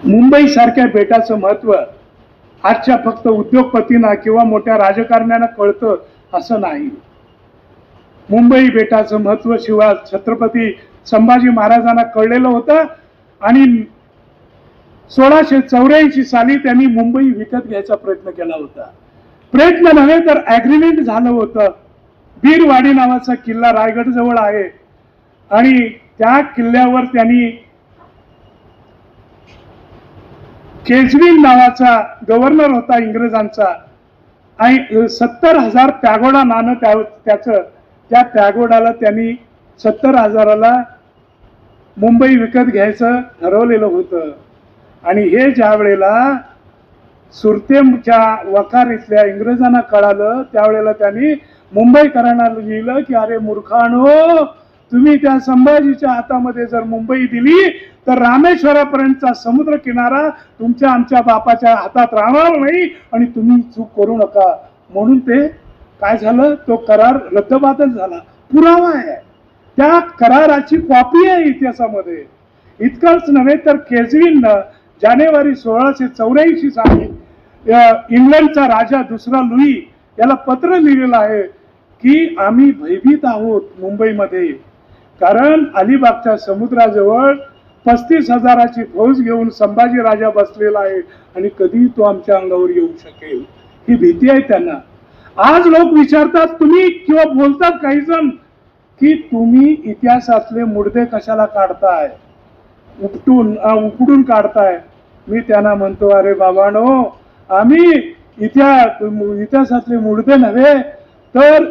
A: मुंबई सारख्या बेटाचं महत्व आजच्या फक्त उद्योगपतींना किंवा मोठ्या राजकारण्यांना कळतं असं नाही. मुंबई बेटाचं महत्व छत्रपती संभाजी महाराजांना कळलेलं होतं आणि 1684 साली त्यांनी मुंबई विकत घ्यायचा प्रयत्न केला होता. प्रयत्न नव्हे तर ऍग्रीमेंट झालं होतं. बीरवाडी नावाचा किल्ला रायगड जवळ आहे आणि त्या किल्ल्यावर त्यांनी केजविन नावाचा गव्हर्नर होता इंग्रजांचा आणि 70,000 पॅगोडा नाणं त्या पॅगोडाला त्यांनी 70,000ला मुंबई विकत घ्यायचं ठरवलेलं होतं. आणि हे ज्या वेळेला सुरतेच्या वखारीतल्या इंग्रजांना कळालं त्यावेळेला त्यांनी मुंबईकरांना लिहिलं की अरे मूर्खानो, तुम्ही त्या संभाजीच्या हातामध्ये जर मुंबई दिली तर रामेश्वरापर्यंतचा समुद्र किनारा तुमच्या आमच्या बापाच्या हातात राहणार नाही आणि तुम्ही चूक करू नका. म्हणून ते काय झालं, तो करार रद्दबातल झाला. पुरावा आहे, त्या कराराची कॉपी आहे इतिहासामध्ये. इतकंच नव्हे तर केजविननं जानेवारी 1684 साली इंग्लंडचा राजा दुसरा लुई याला पत्र लिहिलेलं आहे की आम्ही भयभीत आहोत मुंबईमध्ये, कारण अलिबागच्या समुद्राजवळ 35,000ची फौज घेऊन संभाजी राजा बसलेला आहे आणि कधी तो आमच्या अंगावर येऊ शकेल, ही भीती आहे त्यांना. आज लोक विचारतात तुम्ही किंवा बोलतात काही जण की तुम्ही इतिहासातले मुडदे कशाला काढताय, उपडून काढताय. मी त्यांना म्हणतो अरे बाबांनो, आम्ही इतिहासातले मुडदे नव्हे तर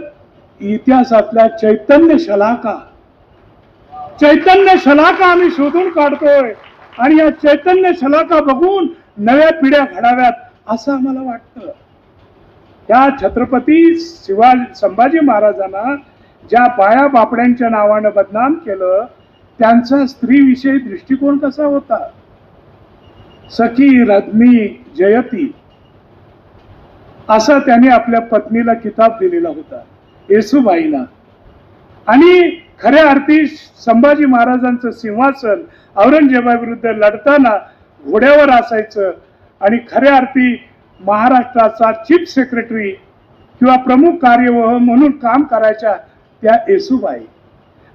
A: इतिहासातल्या चैतन्य शलाका आम्ही शोधून काढतोय आणि या चैतन्य शलाका बघून नव्या पिढ्या घडाव्यात असं आम्हाला वाटतं. या छत्रपती संभाजी महाराजांना ज्या बाया बापड्यांच्या नावानं बदनाम केलं, त्यांचा स्त्रीविषयी दृष्टिकोन कसा होता. सखी रत्नी जयती असा त्याने आपल्या पत्नीला किताब दिलेला होता, येसूबाईला. आणि खऱ्या अर्थी संभाजी महाराजांचं सिंहासन औरंगजेबाविरुद्ध लढताना घोड्यावर असायचं आणि खऱ्या अर्थी महाराष्ट्राचा चीफ सेक्रेटरी किंवा प्रमुख कार्यवाह म्हणून काम करायच्या त्या येसूबाई.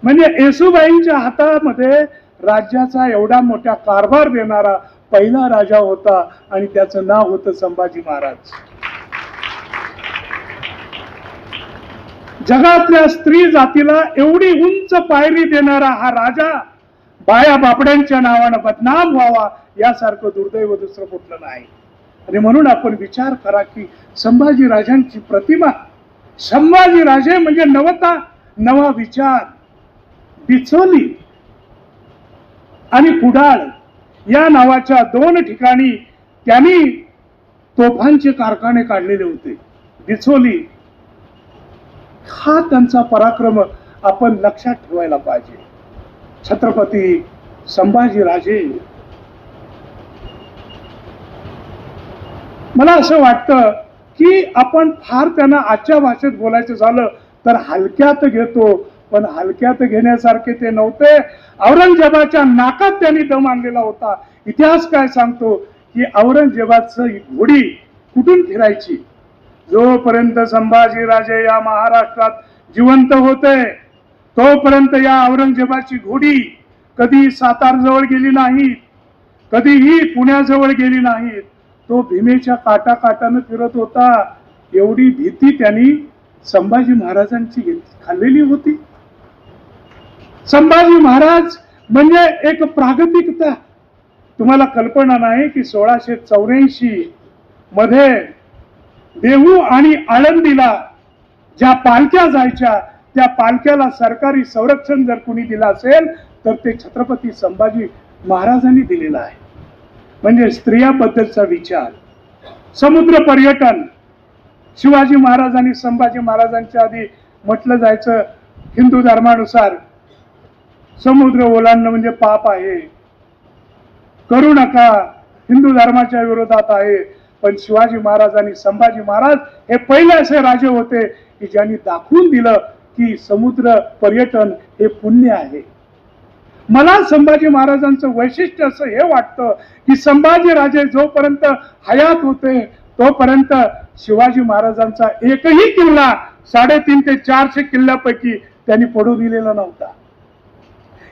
A: म्हणजे येसूबाईंच्या हातामध्ये राज्याचा एवढा मोठा कारभार देणारा पहिला राजा होता आणि त्याचं नाव होतं संभाजी महाराज. जगातल्या स्त्री जातीला एवढी उंच पायरी देणारा हा राजा बाया बापड्यांच्या नावानं बदनाम व्हावा यासारखं दुर्दैव दुसरं कुठलं नाही. आणि म्हणून आपण विचार करा की संभाजी राजांची प्रतिमा, संभाजी राजे म्हणजे नवा विचार. बिचोली आणि कुडाळ या नावाच्या 2 ठिकाणी त्यांनी तोफांचे कारखाने काढलेले होते. बिचोली हा त्यांचा पराक्रम आपण लक्षात ठेवायला पाहिजे. छत्रपती संभाजी राजे मला असं वाटतं की आपण फार त्यांना आजच्या भाषेत बोलायचं झालं तर हलक्यात घेतो, पण हलक्यात घेण्यासारखे ते नव्हते. औरंगजेबाच्या नाकात त्यांनी दम आणलेला होता. इतिहास काय सांगतो की औरंगजेबाची घोडी कुठून फिरायची? जोपर्यंत संभाजीराजे या महाराष्ट्रात जिवंत होते तोपर्यंत या औरंगजेबाची घोडी कधी सातारजवळ गेली नाही, कधीही पुण्याजवळ गेली नाही. तो भीमेच्या काटाकाटानं फिरत होता. एवढी भीती त्यांनी संभाजी महाराजांची खाल्लेली होती. संभाजी महाराज म्हणजे एक प्रागतिकता. तुम्हाला कल्पना नाही की 1684 मध्ये देहू आणि आळंदीला ज्या पालख्या जायच्या त्या पालख्याला सरकारी संरक्षण जर कोणी दिलं असेल तर ते छत्रपती संभाजी महाराजांनी दिलेला आहे. म्हणजे स्त्रियाबद्दलचा विचार, समुद्र पर्यटन. शिवाजी महाराज आणि संभाजी महाराजांच्या आधी म्हटलं जायचं हिंदू धर्मानुसार समुद्र ओलांडणं म्हणजे पाप आहे, करू नका, हिंदू धर्माच्या विरोधात आहे. पण शिवाजी महाराज आणि संभाजी महाराज हे पहिले असे राजे होते की ज्यांनी दाखवून दिलं की समुद्र पर्यटन हे पुण्य आहे. मला संभाजी महाराजांचं वैशिष्ट्य असं हे वाटतं की संभाजी राजे जोपर्यंत हयात होते तोपर्यंत शिवाजी महाराजांचा एकही किल्ला 350 ते 400 किल्ल्यापैकी त्यांनी पडू दिलेला नव्हता.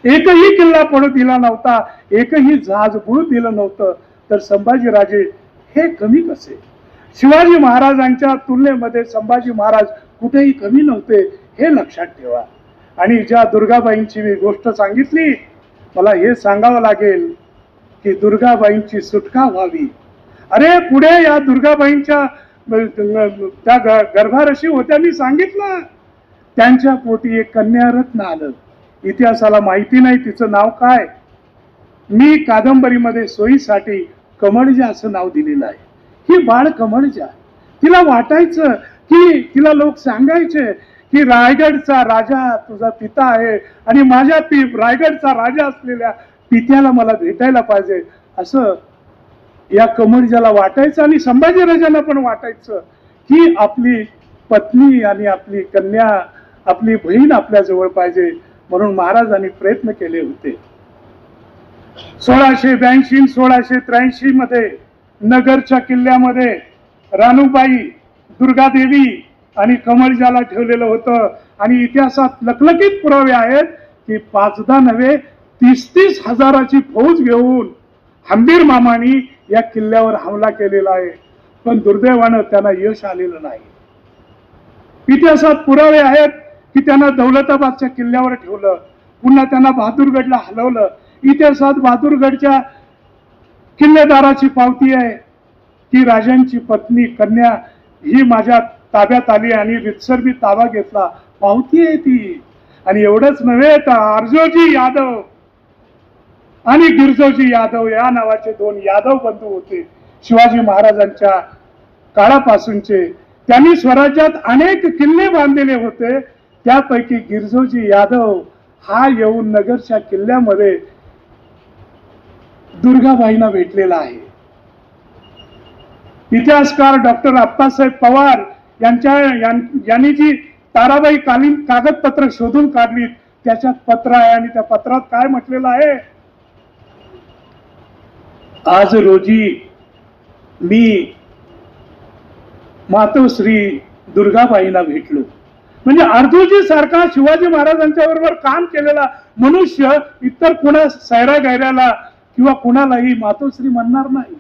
A: एकही किल्ला पडू दिला नव्हता, एकही जहाज बुडू दिलं नव्हतं. तर संभाजी राजे हे कमी कसे? शिवाजी महाराजांच्या तुलनेमध्ये संभाजी महाराज कुठेही कमी नव्हते, हे लक्षात ठेवा. आणि ज्या दुर्गाबाईंची मी गोष्ट सांगितली, मला हे सांगावं लागेल की दुर्गाबाईंची सुटका व्हावी. अरे पुढे या दुर्गाबाईंच्या त्या गर्भारशी होत्या, मी सांगितलं त्यांच्या पोटी एक कन्यारत्न आलं. इतिहासाला माहिती नाही तिचं नाव काय. मी कादंबरीमध्ये सोयीसाठी कमळजा असं नाव दिलेलं आहे. ही बाळ कमळजा. तिला वाटायचं की तिला लोक सांगायचे की रायगडचा राजा तुझा पिता आहे आणि माझ्या रायगडचा राजा असलेल्या पित्याला मला भेटायला पाहिजे असं या कमळजाला वाटायचं. आणि संभाजीराजांना पण वाटायचं की आपली पत्नी आणि आपली कन्या, आपली बहीण आपल्या जवळ पाहिजे. म्हणून महाराजांनी प्रयत्न केले होते. 1682 1683 मध्ये नगरच्या किल्ल्यामध्ये रानूबाई, दुर्गादेवी आणि कमळजाला ठेवलेलं होतं. आणि इतिहासात लखलखीत पुरावे आहेत की 5 नव्हे 30 हजाराची फौज घेऊन हंबीर मामानी या किल्ल्यावर हमला केलेला आहे. पण दुर्दैवानं त्यांना यश आलेलं नाही. इतिहासात पुरावे आहेत की त्यांना दौलताबादच्या किल्ल्यावर ठेवलं, पुन्हा त्यांना बहादूरगडला हलवलं. इतिहासात बहादूरगडच्या किल्लेदाराची पावती आहे की राजांची पत्नी कन्या ही माझ्या ताब्यात आली आणि रितसर मी ताबा घेतला, पावती आहे ती. आणि एवढंच नव्हे तर अर्जोजी यादव आणि गिरजोजी यादव या नावाचे 2 यादव बंधू होते शिवाजी महाराजांच्या काळापासूनचे. त्यांनी स्वराज्यात अनेक किल्ले बांधलेले होते. त्यापैकी गिरजोजी यादव हा येऊन नगरच्या किल्ल्यामध्ये दुर्गाबाईंना भेटलेला आहे. इतिहासकार डॉक्टर अप्पासाहेब पवार यांनी जी ताराबाई कालीन कागदपत्र शोधून काढली त्याच्यात पत्र आहे आणि त्या पत्रात काय म्हटलेलं आहे? आज रोजी मी मातोश्री दुर्गाबाईंना भेटलो. म्हणजे अर्जुजी सारखा शिवाजी महाराजांच्या बरोबर काम केलेला मनुष्य इतर कुणा सैरा गैऱ्याला किंवा कुणालाही मातोश्री म्हणणार नाही.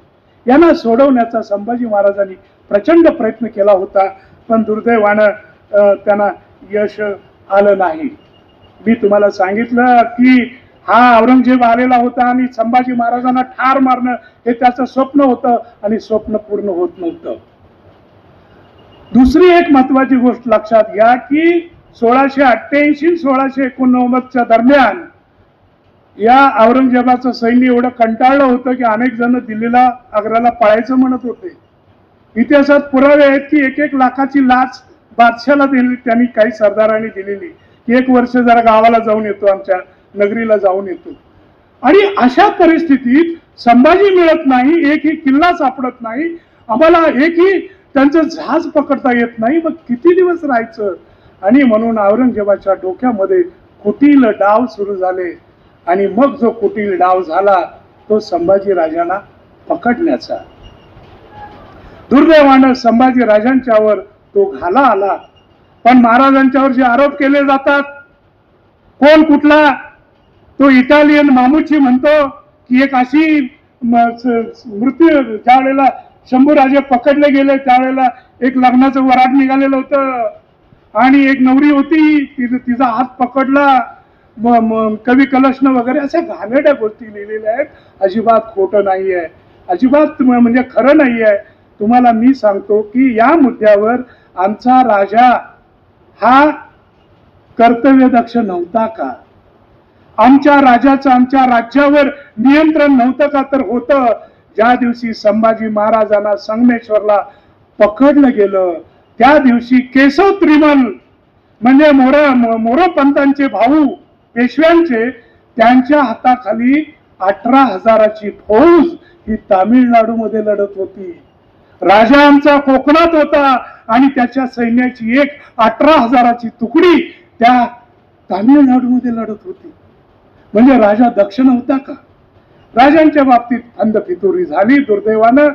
A: यांना सोडवण्याचा संभाजी महाराजांनी प्रचंड प्रयत्न केला होता, पण दुर्दैवानं त्यांना यश आलं नाही. मी तुम्हाला सांगितलं की हा औरंगजेब आलेला होता आणि संभाजी महाराजांना ठार मारणं हे त्याचं स्वप्न होतं आणि स्वप्न पूर्ण होत नव्हतं. दुसरी एक महत्वाची गोष्ट लक्षात घ्या की 1688 1689 दरम्यान या औरंगजेबाचं सैन्य एवढं कंटाळलं होतं की अनेक जण दिल्लीला आग्र्याला पळायचं म्हणत होते. इतिहासात पुरावे आहेत की 1-1 लाखाची लाच बादशाला दिली त्यांनी, काही सरदारांनी दिलेली. 1 वर्ष जरा गावाला जाऊन येतो, आमच्या नगरीला जाऊन येतो. आणि अशा परिस्थितीत संभाजी मिळत नाही, एकही किल्ला सापडत नाही आम्हाला एकही त्यांचं जहाज पकडता येत नाही, मग किती दिवस राहायचं. आणि म्हणून औरंगजेबाच्या डोक्यामध्ये कुटील डाव सुरू झाले. आणि मग जो कुटील डाव झाला तो संभाजी राजांना पकडण्याचा. दुर्दैवानं संभाजी राजांच्यावर तो घाला आला. पण महाराजांच्यावर जे आरोप केले जातात, कोण कुठला, तो इटालियन मामुची म्हणतो की एक अशी मृत्यू, ज्या वेळेला शंभूराजे पकडले गेले त्यावेळेला एक लग्नाचं वराड निघालेलं होतं आणि एक नवरी होती, तिचा हात पकडला कवी कलशनं वगैरे, अशा घाणेरड्या गोष्टी लिहिलेल्या आहेत. अजिबात खोटं नाही आहे, अजिबात म्हणजे खरं नाही आहे. तुम्हाला मी सांगतो की या मुद्द्यावर आमचा राजा हा कर्तव्यदक्ष नव्हता का? आमच्या राजाचं आमच्या राज्यावर नियंत्रण नव्हतं का? तर होतं. ज्या दिवशी संभाजी महाराजांना संगमेश्वरला पकडलं गेलं त्या दिवशी केशव त्रिमल म्हणजे मोरोपंतांचे भाऊ पेशव्यांचे, त्यांच्या हाताखाली 18,000ची फौज ही तामिळनाडूमध्ये लढत होती. राजा आमचा कोकणात होता आणि त्याच्या सैन्याची एक 18,000ची तुकडी त्या तामिळनाडूमध्ये लढत होती. म्हणजे राजा दक्ष नव्हता का? राजांच्या बाबतीत अंधफितुरी झाली दुर्दैवानं.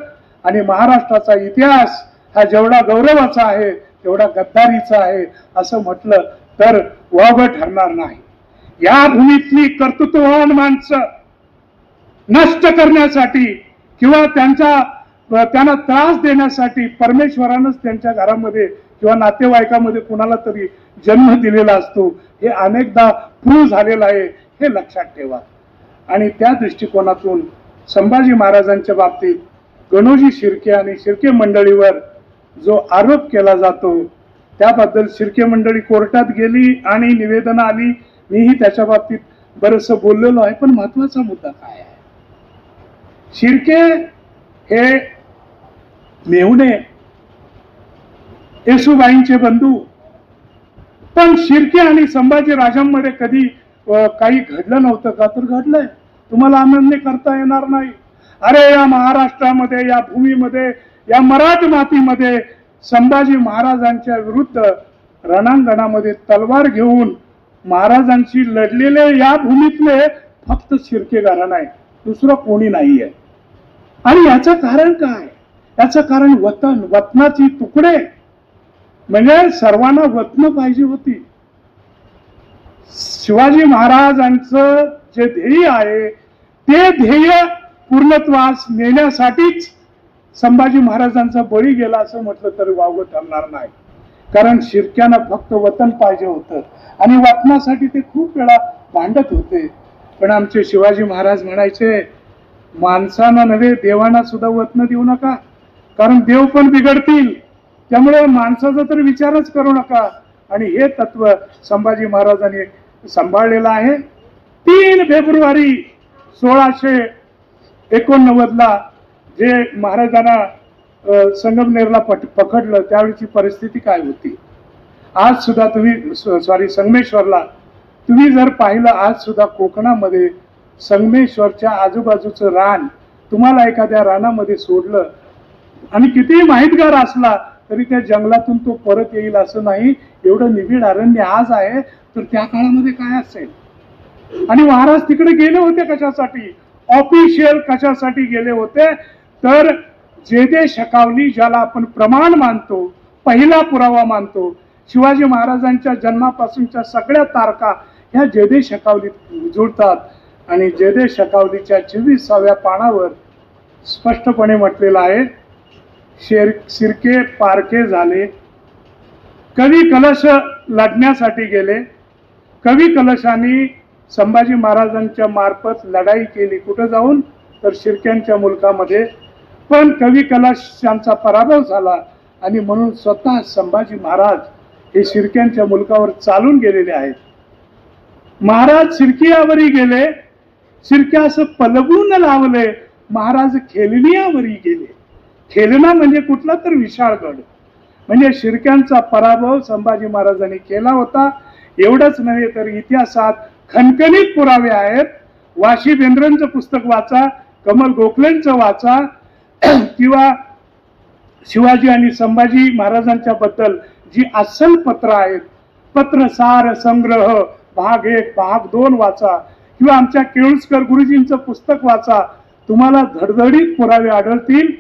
A: आणि महाराष्ट्राचा इतिहास हा जेवढा गौरवाचा आहे तेवढा गद्दारीचा आहे असं म्हटलं तर वावगं ठरणार नाही. या भूमीतली कर्तृत्ववान माणसं नष्ट करण्यासाठी किंवा त्यांना त्रास देण्यासाठी परमेश्वरानंच त्यांच्या घरामध्ये किंवा नातेवाईकामध्ये कुणाला तरी जन्म दिलेला असतो. हे अनेकदा प्रूव्ह झालेलं आहे, हे लक्षात ठेवा. आणि त्या दृष्टिकोनातून संभाजी महाराजांच्या बाबतीत गणोजी शिर्के आणि शिर्के मंडळीवर जो आरोप केला जातो त्याबद्दल शिर्के मंडळी कोर्टात गेली आणि निवेदन आली. मीही त्याच्या बाबतीत बरंचसं बोललेलो आहे. पण महत्वाचा मुद्दा काय आहे? शिर्के हे मेहुणे येसुबाईंचे बंधू. पण शिर्के आणि संभाजी राजांमध्ये कधी काही घडलं नव्हतं का? तर घडलंय. तुम्हाला अनन्य करता येणार नाही. अरे या महाराष्ट्रामध्ये, या भूमीमध्ये, या मराठ मातीमध्ये संभाजी महाराजांच्या विरुद्ध रणांगणामध्ये तलवार घेऊन महाराजांशी लढलेले या भूमीतले फक्त शिर्के घराणं आहे, दुसरं कोणी नाहीये. आणि याचं कारण काय? याचं कारण वतनाची तुकडे. म्हणजे सर्वांना वतन पाहिजे होती. शिवाजी महाराजांचं जे ध्येय आहे ते ध्येय पूर्णत्वास नेण्यासाठीच संभाजी महाराजांचा बळी गेला असं म्हटलं तरी वावगं ठरणार नाही. कारण शिर्क्यांना फक्त वतन पाहिजे होतं आणि वतनासाठी ते खूप वेळा भांडत होते. पण आमचे शिवाजी महाराज म्हणायचे, माणसांना नव्हे देवांना सुद्धा वतन देऊ नका, कारण देव पण बिघडतील, त्यामुळे माणसाचा तर विचारच करू नका. आणि हे तत्व संभाजी महाराजांनी सांभाळलेलं आहे. 3 फेब्रुवारी 1689 जे महाराजांना संगमनेरला पकडलं त्यावेळीची परिस्थिती काय होती? आज सुद्धा तुम्ही संगमेश्वरला तुम्ही जर पाहिलं, आज सुद्धा कोकणामध्ये संगमेश्वरच्या आजूबाजूचं रान तुम्हाला एखाद्या रानामध्ये सोडलं आणि कितीही माहितगार असला तरी त्या जंगलातून तो परत येईल असं नाही. एवढं निबिड अरण्य आज आहे, तर त्या काळामध्ये काय असेल? आणि महाराज तिकडे गेले होते कशासाठी? ऑफिशियल कशासाठी गेले होते? तर जेदे शकावली, ज्याला आपण प्रमाण मानतो, पहिला पुरावा मानतो, शिवाजी महाराजांच्या जन्मापासूनच्या सगळ्या तारखा ह्या जेदे शकावलीत जुळतात. आणि जेदे शकावलीच्या 24व्या पानावर स्पष्टपणे म्हटलेलं आहे, शिर्के पारखे झाले, कवी कलश लढण्यासाठी गेले. कवी कलशाने संभाजी महाराजांच्या मार्फत लढाई केली. कुठं जाऊन? तर शिर्क्यांच्या मुलकामध्ये. पण कवी कलशांचा पराभव झाला आणि म्हणून स्वतः संभाजी महाराज हे शिर्क्यांच्या मुलकावर चालून गेलेले आहेत. महाराज शिर्कियावरी गेले, शिर्क्या असं पलवून लावले, महाराज खेलनियावरी गेले. खेलना म्हणजे कुठला तर विशाळगड. म्हणजे शिर्क्यांचा पराभव संभाजी महाराजांनी केला होता. एवढंच नव्हे तर इतिहासात खणखणीत पुरावे आहेत. वाशी बेंद्रेंचं पुस्तक वाचा, कमल गोखलेंचं वाचा किंवा शिवाजी आणि संभाजी महाराजांच्या बद्दल जी अस्सल पत्र आहेत, पत्रसार संग्रह भाग 1 भाग 2 वाचा किंवा आमच्या केळुसकर गुरुजींचं पुस्तक वाचा, तुम्हाला धडधडीत पुरावे आढळतील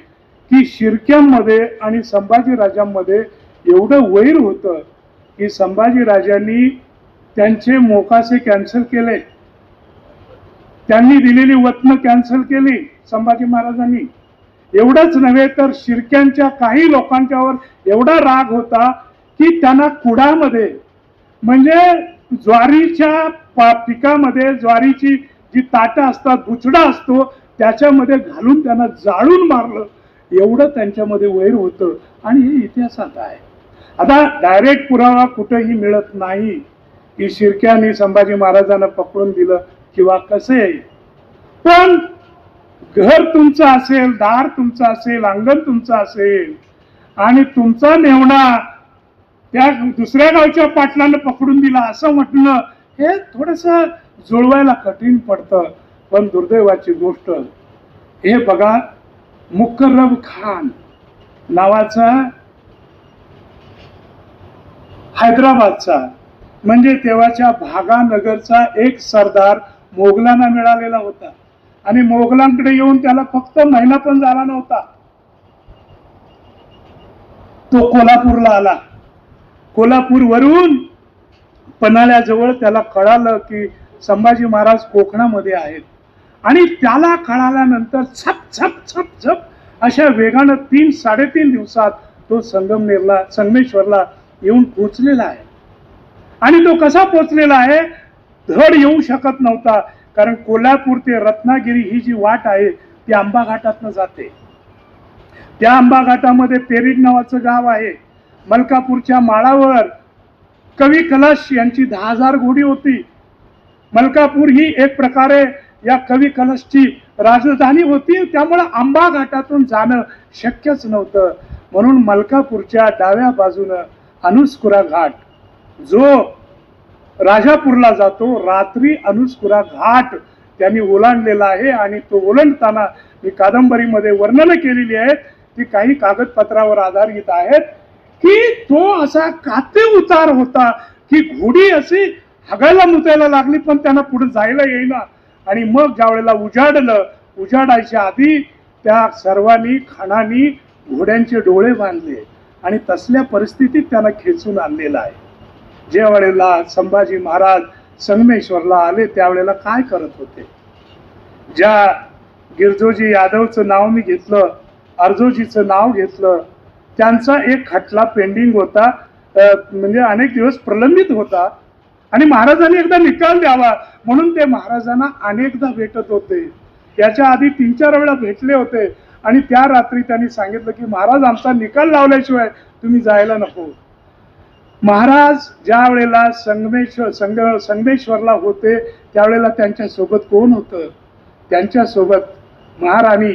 A: की शिर्क्यांमध्ये आणि संभाजी राजांमध्ये एवढं वैर होतं की संभाजी राजांनी त्यांचे मोकासे कॅन्सल केले, त्यांनी दिलेली वतनं कॅन्सल केली संभाजी महाराजांनी. एवढंच नव्हे तर शिर्क्यांच्या काही लोकांच्यावर एवढा राग होता की त्यांना कुडामध्ये म्हणजे ज्वारीच्या पिकामध्ये ज्वारीची जी ताटं असतात, बुचडा असतो, त्याच्यामध्ये घालून त्यांना जाळून मारलं. एवढं त्यांच्यामध्ये वैर होतं आणि हे इतिहासात आहे. आता डायरेक्ट पुरावा कुठेही मिळत नाही की शिर्क्यांनी संभाजी महाराजांना पकडून दिलं किंवा कसे, पण घर तुमचं असेल, दार तुमचं असेल, अंगण तुमचं असेल आणि तुमचा मेव्हणा त्या दुसऱ्या गावच्या पाटलांना पकडून दिला असं म्हटलं, हे थोडंसं जुळवायला कठीण पडतं. पण दुर्दैवाची गोष्ट हे बघा, मुकर्रम खान नावाचा हैदराबादचा म्हणजे तेव्हाच्या भागानगरचा एक सरदार मोगलांना मिळालेला होता आणि मोगलांकडे येऊन त्याला फक्त महिना पण झाला नव्हता. तो कोल्हापूरला आला. कोल्हापूरवरून पन्हाळ्याजवळ त्याला कळालं की संभाजी महाराज कोकणामध्ये आहेत आणि त्याला कळाल्यानंतर छप छप छप छप अशा वेगानं 3-3.5 दिवसात तो संगमेश्वरला येऊन पोचलेला आहे. आणि तो कसा पोचलेला आहे, धड येऊ शकत नव्हता, कारण कोल्हापूर ते रत्नागिरी ही जी वाट आहे ती आंबा घाटातनं जाते. त्या आंबा घाटामध्ये पेरीड नावाचं गाव आहे. मलकापूरच्या माळावर कवी कलश यांची 10,000 घोडी होती. मलकापूर ही एक प्रकारे या कवी कलशची राजधानी होती, त्यामुळे आंबा घाटातून जाणं शक्यच नव्हतं. म्हणून मलकापूरच्या डाव्या बाजूनं अनुस्कुरा घाट जो राजापूरला जातो, रात्री अनुस्कुरा घाट त्यांनी ओलांडलेला आहे आणि तो ओलांडताना मी कादंबरीमध्ये वर्णन केलेली आहेत, ती काही कागदपत्रावर आधारित आहेत की तो असा काते उतार होता की घोडी अशी हगायला मुतायला लागली पण त्यांना पुढे जायला येईना. आणि मग ज्या वेळेला उजाडलं, उजाडायच्या आधी त्या सर्वांनी खानानी घोड्यांचे डोळे बांधले आणि तसल्या परिस्थितीत त्यांना खेचून आणलेला आहे. ज्या वेळेला संभाजी महाराज संगमेश्वरला आले त्यावेळेला काय करत होते, ज्या गिरजोजी यादवचं नाव मी घेतलं, अर्जोजीचं नाव घेतलं, त्यांचा एक खटला पेंडिंग होता, म्हणजे अनेक दिवस प्रलंबित होता आणि महाराजांनी एकदा निकाल द्यावा म्हणून ते महाराजांना अनेकदा भेटत होते. याच्या आधी 3-4 वेळा भेटले होते आणि त्या रात्री त्यांनी सांगितलं की महाराज आमचा निकाल लावल्याशिवाय तुम्ही जायला नको. महाराज ज्या वेळेला संगमेश्वरला होते त्यावेळेला त्यांच्या सोबत कोण होतं, त्यांच्यासोबत महाराणी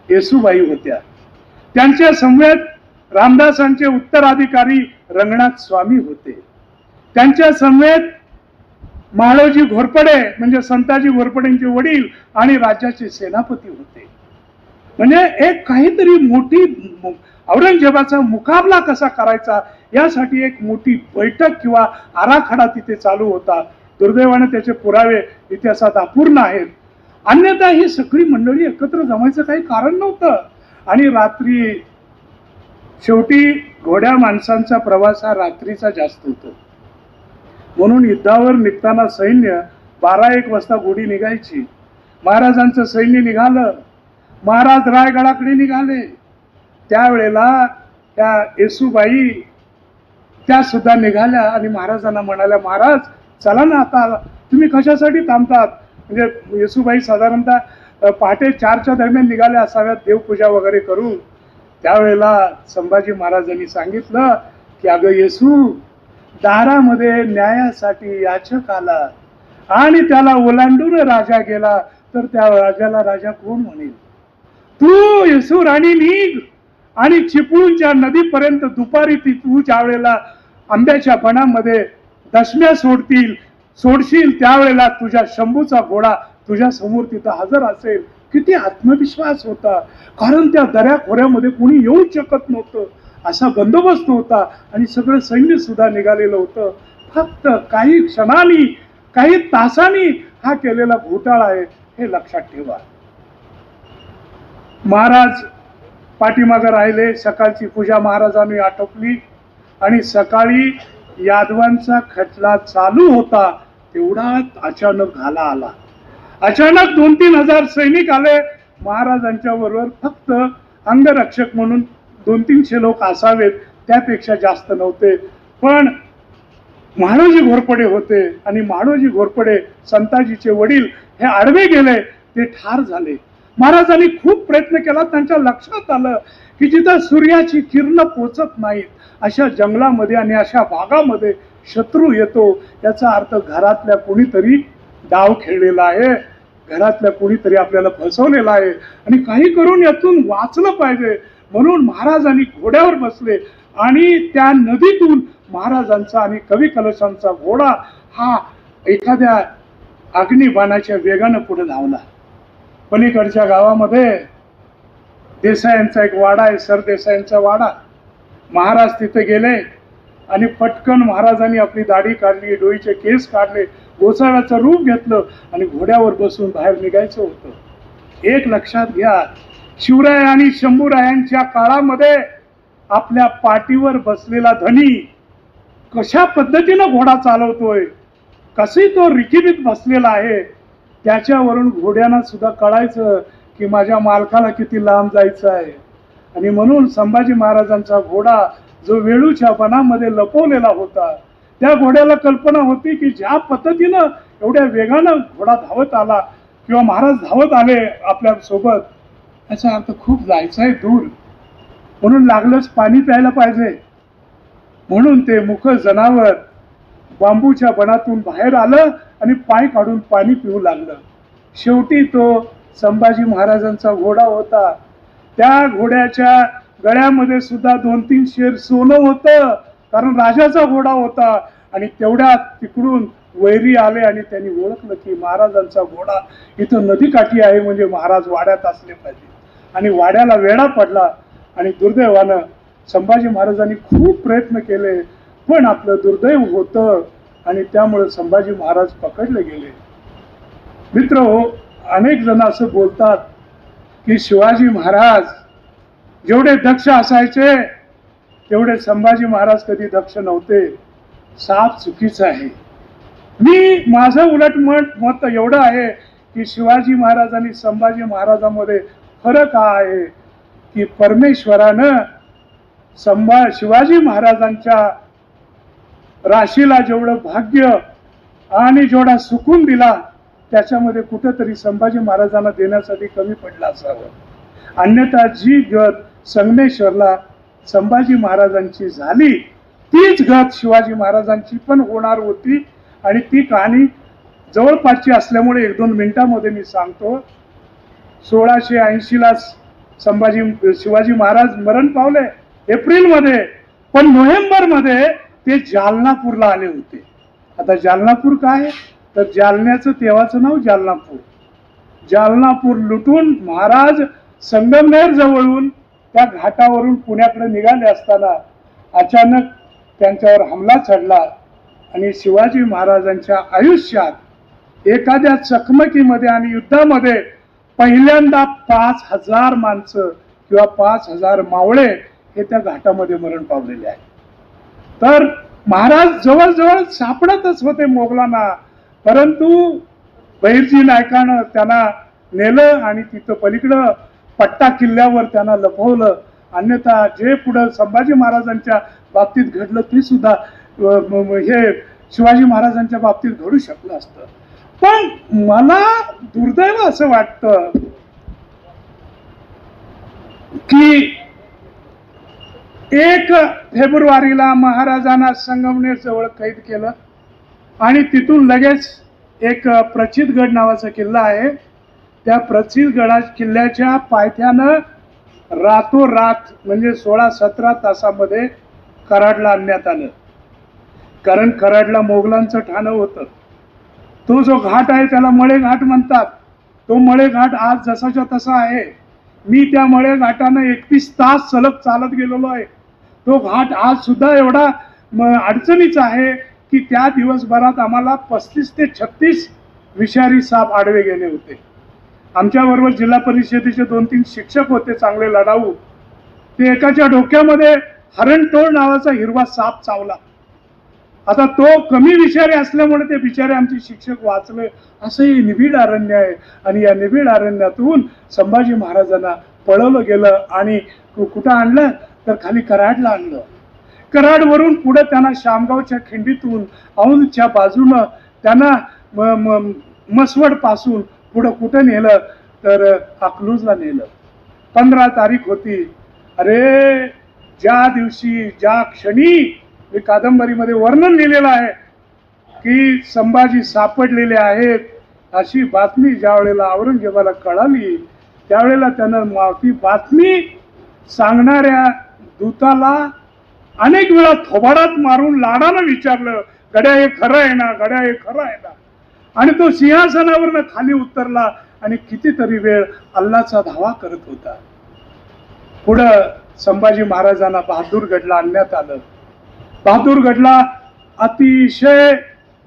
A: येसूबाई होत्या. त्यांच्या समवेत रामदासांचे उत्तराधिकारी रंगनाथ स्वामी होते. त्यांच्या समवेत माळोजी घोरपडे म्हणजे संताजी घोरपडेंचे वडील आणि राज्याचे सेनापती होते. म्हणजे एक काहीतरी मोठी औरंगजेबाचा मुकाबला कसा करायचा यासाठी एक मोठी बैठक किंवा आराखडा तिथे चालू होता. दुर्दैवाने त्याचे पुरावे इतिहासात अपूर्ण आहेत. अन्यथा ही सगळी मंडळी एकत्र जमायचं काही कारण नव्हतं. आणि रात्री शेवटी घोड्या माणसांचा प्रवास हा रात्रीचा जास्त होतो, म्हणून युद्धावर निघताना सैन्य 12-1 वाजता घोडी निघायची. महाराजांचं सैन्य निघालं, महाराज रायगडाकडे निघाले. त्यावेळेला त्या येसूबाई त्या सुद्धा निघाल्या आणि महाराजांना म्हणाल्या, महाराज चला ना, आता तुम्ही कशासाठी थांबतात. म्हणजे येसूबाई साधारणतः पहाटे 4च्या दरम्यान निघाल्या असाव्यात देवपूजा वगैरे करून. त्यावेळेला संभाजी महाराजांनी सांगितलं की अगं येसू, दारामध्ये न्यायासाठी याचक आला आणि त्याला ओलांडून राजा गेला तर त्या राजाला राजा कोण म्हणेल. तू येसू राणी निघ आणि चिपळूणच्या नदीपर्यंत दुपारी ती तू ज्या वेळेला आंब्याच्या बनामध्ये दशम्या सोडशील त्यावेळेला तुझ्या शंभूचा घोडा तुझ्या समोर तिथं हजर असेल. किती आत्मविश्वास होता, कारण त्या दऱ्याखोऱ्यामध्ये कोणी येऊ शकत नव्हतं, असा बंदोबस्त होता आणि सगळं सैन्य सुद्धा निघालेलं होतं. फक्त काही क्षणांनी, काही तासांनी हा केलेला घोटाळा आहे हे लक्षात ठेवा. महाराज पाठीमागे राहिले, सकाळची पूजा महाराजांनी आटोपली आणि सकाळी यादवांचा खटला चालू होता तेवढाच अचानक घाला आला. अचानक 2-3 हजार सैनिक आले महाराजांच्या बरोबर. फक्त अंगरक्षक म्हणून 200-300 लोक असावेत, त्यापेक्षा जास्त नव्हते. पण महाडोजी घोरपडे होते आणि महाडोजी घोरपडे संताजीचे वडील हे आडवे गेले, ते ठार झाले. महाराजांनी खूप प्रयत्न केला. त्यांच्या लक्षात आलं की जिथं सूर्याची किरण पोचत नाहीत अशा जंगलामध्ये आणि अशा भागामध्ये शत्रू येतो, याचा अर्थ घरातल्या कोणीतरी डाव खेळलेला आहे, घरातल्या कोणीतरी आपल्याला फसवलेला आहे आणि काही करून यातून वाचलं पाहिजे. म्हणून महाराजांनी घोड्यावर बसले आणि त्या नदीतून महाराजांचा आणि कवी कलशांचा घोडा हा एखाद्या अग्निबाणाच्या वेगानं पुढे धावला. पलीकडच्या गावामध्ये देसायांचा एक वाडा आहे, सरदेसायांचा वाडा. महाराज तिथे गेले आणि पटकन महाराजांनी आपली दाढी काढली, डोईचे केस काढले, गोसाव्याचं रूप घेतलं आणि घोड्यावर बसून बाहेर निघायचं होतं. एक लक्षात घ्या, शिवराय आणि शंभूरायांच्या काळामध्ये आपल्या पाठीवर बसलेला धनी कशा पद्धतीनं घोडा चालवतोय, कसे तो रिकिबीत बसलेला आहे, त्याच्यावरून घोड्यांना सुद्धा कळायचं की माझ्या मालकाला किती लांब जायचं आहे. आणि म्हणून संभाजी महाराजांचा घोडा जो वेळूच्या वनामध्ये लपवलेला होता, त्या घोड्याला कल्पना होती की ज्या पद्धतीनं एवढ्या वेगानं घोडा धावत आला किंवा महाराज धावत आले आपल्या सोबत, याचा अर्थ खूप जायचं आहे दूर, म्हणून लागलंच पाणी प्यायला पाहिजे. म्हणून ते मुख जनावर बांबूच्या बनातून बाहेर आलं आणि पाय काढून पाणी पिऊ लागलं. शेवटी तो संभाजी महाराजांचा घोडा होता. त्या घोड्याच्या गळ्यामध्ये सुद्धा 2-3 शेर सोनं होतं, कारण राजाचा घोडा होता. आणि तेवढ्यात तिकडून वैरी आले आणि त्यांनी ओळखलं की महाराजांचा घोडा इथं नदीकाठी आहे, म्हणजे महाराज वाड्यात असले पाहिजे. आणि वाड्याला वेढा पडला आणि दुर्दैवानं संभाजी महाराजांनी खूप प्रयत्न केले, पण आपलं दुर्दैव होतं आणि त्यामुळे संभाजी महाराज पकडले गेले. मित्रहो, अनेक जण असं बोलतात की शिवाजी महाराज जेवढे दक्ष असायचे तेवढे संभाजी महाराज कधी दक्ष नव्हते. साफ चुकीचं आहे. माझं उलट मत एवढं आहे की शिवाजी महाराज आणि संभाजी महाराजांमध्ये फरक हा आहे की परमेश्वरानं शिवाजी महाराजांच्या राशीला जेवढं भाग्य आणि जेवढा सुकून दिला, त्याच्यामध्ये कुठेतरी संभाजी महाराजांना देण्यासाठी कमी पडला असावं. अन्यथा जी गत संगमेश्वरला संभाजी महाराजांची झाली, तीच गत शिवाजी महाराजांची पण होणार होती. आणि ती कहाणी जवळपासची असल्यामुळे 1-2 मिनिटांमध्ये मी सांगतो. 1680ला शिवाजी महाराज मरण पावले एप्रिलमध्ये, पण नोव्हेंबरमध्ये ते जालनापूरला आले होते. आता जालनापूर काय, तर जालन्याचं तेव्हाचं नाव जालनापूर. जालनापूर लुटून महाराज संगमनेर जवळून त्या घाटावरून पुण्याकडे निघाले असताना अचानक त्यांच्यावर हमला चढला आणि शिवाजी महाराजांच्या आयुष्यात एखाद्या चकमकीमध्ये आणि युद्धामध्ये पहिल्यांदा 5000 माणसं किंवा 5000 मावळे हे त्या घाटामध्ये मरण पावलेले आहेत. तर महाराज जवळजवळ सापडतच होते मोगलांना, परंतु बहिर्जी नायकानं त्यांना नेलं आणि तिथं पलीकडं पट्टा किल्ल्यावर त्यांना लपवलं. अन्यथा जे पुढे संभाजी महाराजांच्या बाबतीत घडलं ते सुद्धा हे शिवाजी महाराजांच्या बाबतीत घडू शकलं असतं. पण मला दुर्दैव असं वाटतं की 1 फेब्रुवारीला महाराजांना संगमनेर जवळ कैद केलं आणि तिथून लगेच एक प्रचितगड नावाचा किल्ला आहे, त्या प्रचितगडा किल्ल्याच्या पायथ्यानं रातोरात म्हणजे 16-17 तासामध्ये कराडला आणण्यात आलं. कारण कराडला मोगलांचं ठाणं होतं. तो जो घाट आहे त्याला मळे घाट म्हणतात. तो मळेघाट आज जसाच्या तसा आहे. मी त्या मळेघाटानं 31 तास सलग चालत गेलेलो आहे. तो घाट आज सुद्धा एवढा अडचणीचा आहे की त्या दिवसभरात आम्हाला 35 ते 36 विषारी साप आडवे गेले होते. आमच्याबरोबर जिल्हा परिषदेचे 2-3 शिक्षक होते चांगले लढाऊ. ते एकाच्या डोक्यामध्ये हरणटोळ नावाचा हिरवा साप चावला. आता तो कमी विषारी असल्यामुळे ते बिचारे आमचे शिक्षक वाचले. असं हे निबिड अरण्य आहे आणि या निबिड अरण्यातून संभाजी महाराजांना पळवलं गेलं आणि कुठं आणलं तर खाली कराडला आणलं. कराडवरून पुढे त्यांना शामगावच्या खिंडीतून औंधच्या बाजूनं त्यांना मसवड पासून पुढं कुठं नेलं तर अकलूजला नेलं. 15 तारीख होती. अरे ज्या दिवशी ज्या क्षणी मी कादंबरीमध्ये वर्णन लिहिलेलं आहे की संभाजी सापडलेले आहेत अशी बातमी ज्या वेळेला औरंगजेबाला कळाली त्यावेळेला त्यानं ती बातमी सांगणाऱ्या दूताला अनेक वेळा थोबाडात मारून लाडानं विचारलं, गड्या हे खरं आहे ना, गड्या हे खरं आहे ना. आणि तो सिंहासनावरनं खाली उतरला आणि कितीतरी वेळ अल्लाचा धावा करत होता. पुढं संभाजी महाराजांना बहादूरगडला आणण्यात आलं. बहादूरगडला अतिशय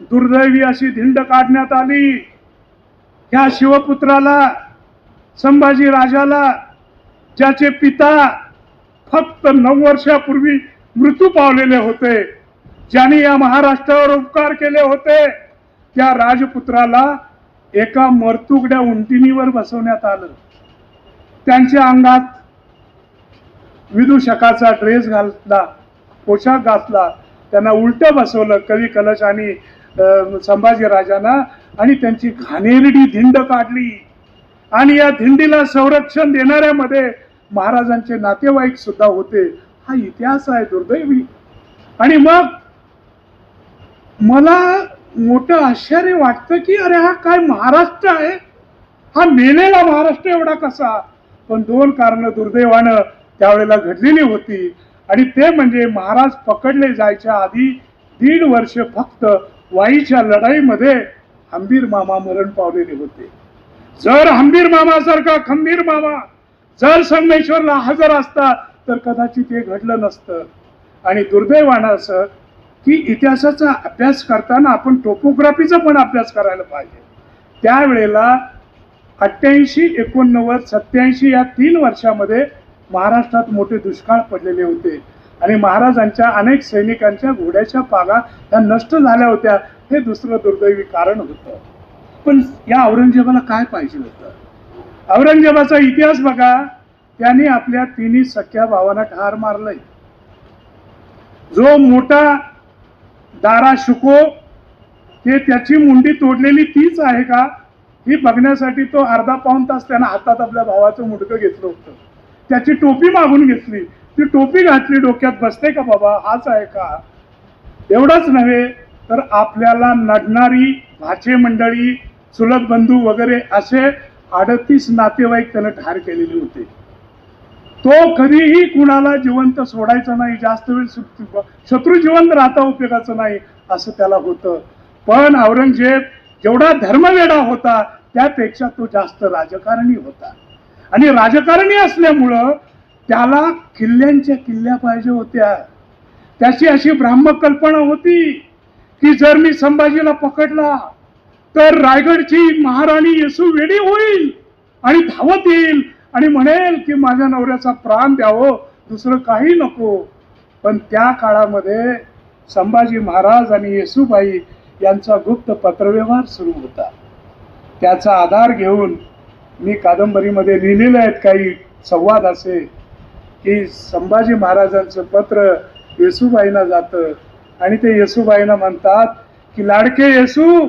A: दुर्दैवी अशी धिंड काढण्यात आली. ह्या शिवपुत्राला संभाजी राजाला ज्याचे पिता फक्त 9 वर्षापूर्वी मृत्यू पावलेले होते, ज्यांनी या महाराष्ट्रावर उपकार केले होते, त्या राजपुत्राला एका मरतुकड्या उंटिनीवर बसवण्यात आलं. त्यांच्या अंगात विदूषकाचा ड्रेस घातला, पोशाख घातला, त्यांना उलट बसवलं कवी कलश आणि संभाजी राजांना आणि त्यांची घाणेरडी धिंड काढली. आणि या धिंडीला संरक्षण देणाऱ्यामध्ये महाराजांचे नातेवाईक सुद्धा होते. हा इतिहास आहे दुर्दैवी. आणि मग मला मोठं आश्चर्य वाटतं की अरे हा काय महाराष्ट्र आहे, हा मेलेला महाराष्ट्र एवढा कसा. पण 2 कारणं दुर्दैवानं त्यावेळेला घडलेली होती आणि ते म्हणजे महाराज पकडले जायच्या आधी 1.5 वर्ष फक्त वाईच्या लढाईमध्ये हंबीर मामा मरण पावलेले होते. जर हंबीर मामा सारखा खंबीर मामा जर संगमेश्वरला हजर असता तर कदाचित हे घडलं नसतं. आणि दुर्दैवानं असं की इतिहासाचा अभ्यास करताना आपण टोपोग्राफीचा पण अभ्यास करायला पाहिजे. त्यावेळेला 88, 89, 87 या 3 वर्षामध्ये महाराष्ट्रात मोठे दुष्काळ पडलेले होते आणि महाराजांच्या अनेक सैनिकांच्या घोड्याच्या पागा ह्या नष्ट झाल्या होत्या. हे दुसरं दुर्दैवी कारण होतं. पण या औरंगजेबाला काय पाहिजे होतं? औरंगजेबाचा इतिहास बघा. त्याने आपल्या 3 सख्या भावांना ठार मारलंय. जो मोठा दारा शुको ते त्याची मुंडी तोडलेली तीच आहे का ही बघण्यासाठी तो अर्धा पाऊण तास त्यानं हातात आपल्या भावाचं मुंडकं घेतलं होतं. त्याची टोपी मागून घेतली. ती टोपी घातली, डोक्यात बसते का बाबा, हाच आहे का? एवढंच नव्हे तर आपल्याला नडणारी भाचे मंडळी, चुलत बंधू वगैरे असे 38 नातेवाईक त्यानं ठार केलेले होते. तो कधीही कुणाला जिवंत सोडायचा नाही. जास्त वेळ शत्रू जिवंत राहता उपयोगाचं नाही असं त्याला होतं. पण औरंगजेब जेवढा धर्मवेडा होता त्यापेक्षा तो जास्त राजकारणी होता. आणि राजकारणी असल्यामुळं त्याला किल्ल्यांच्या किल्ल्या पाहिजे होत्या. त्याची अशी ब्राह्मक कल्पना होती की जर मी संभाजीला पकडला तर रायगडची महाराणी येसू वेडी होईल आणि धावत येईल आणि म्हणेल की माझ्या नवऱ्याचा प्राण द्यावं, दुसरं काही नको. पण त्या काळामध्ये संभाजी महाराज आणि येसूबाई यांचा गुप्त पत्रव्यवहार सुरू होता. त्याचा आधार घेऊन मी कादंबरीमध्ये लिहिलेले आहेत काही संवाद असे की संभाजी महाराजांचं पत्र येसूबाईंना जातं आणि ते येसूबाईंना म्हणतात की लाडके येसू,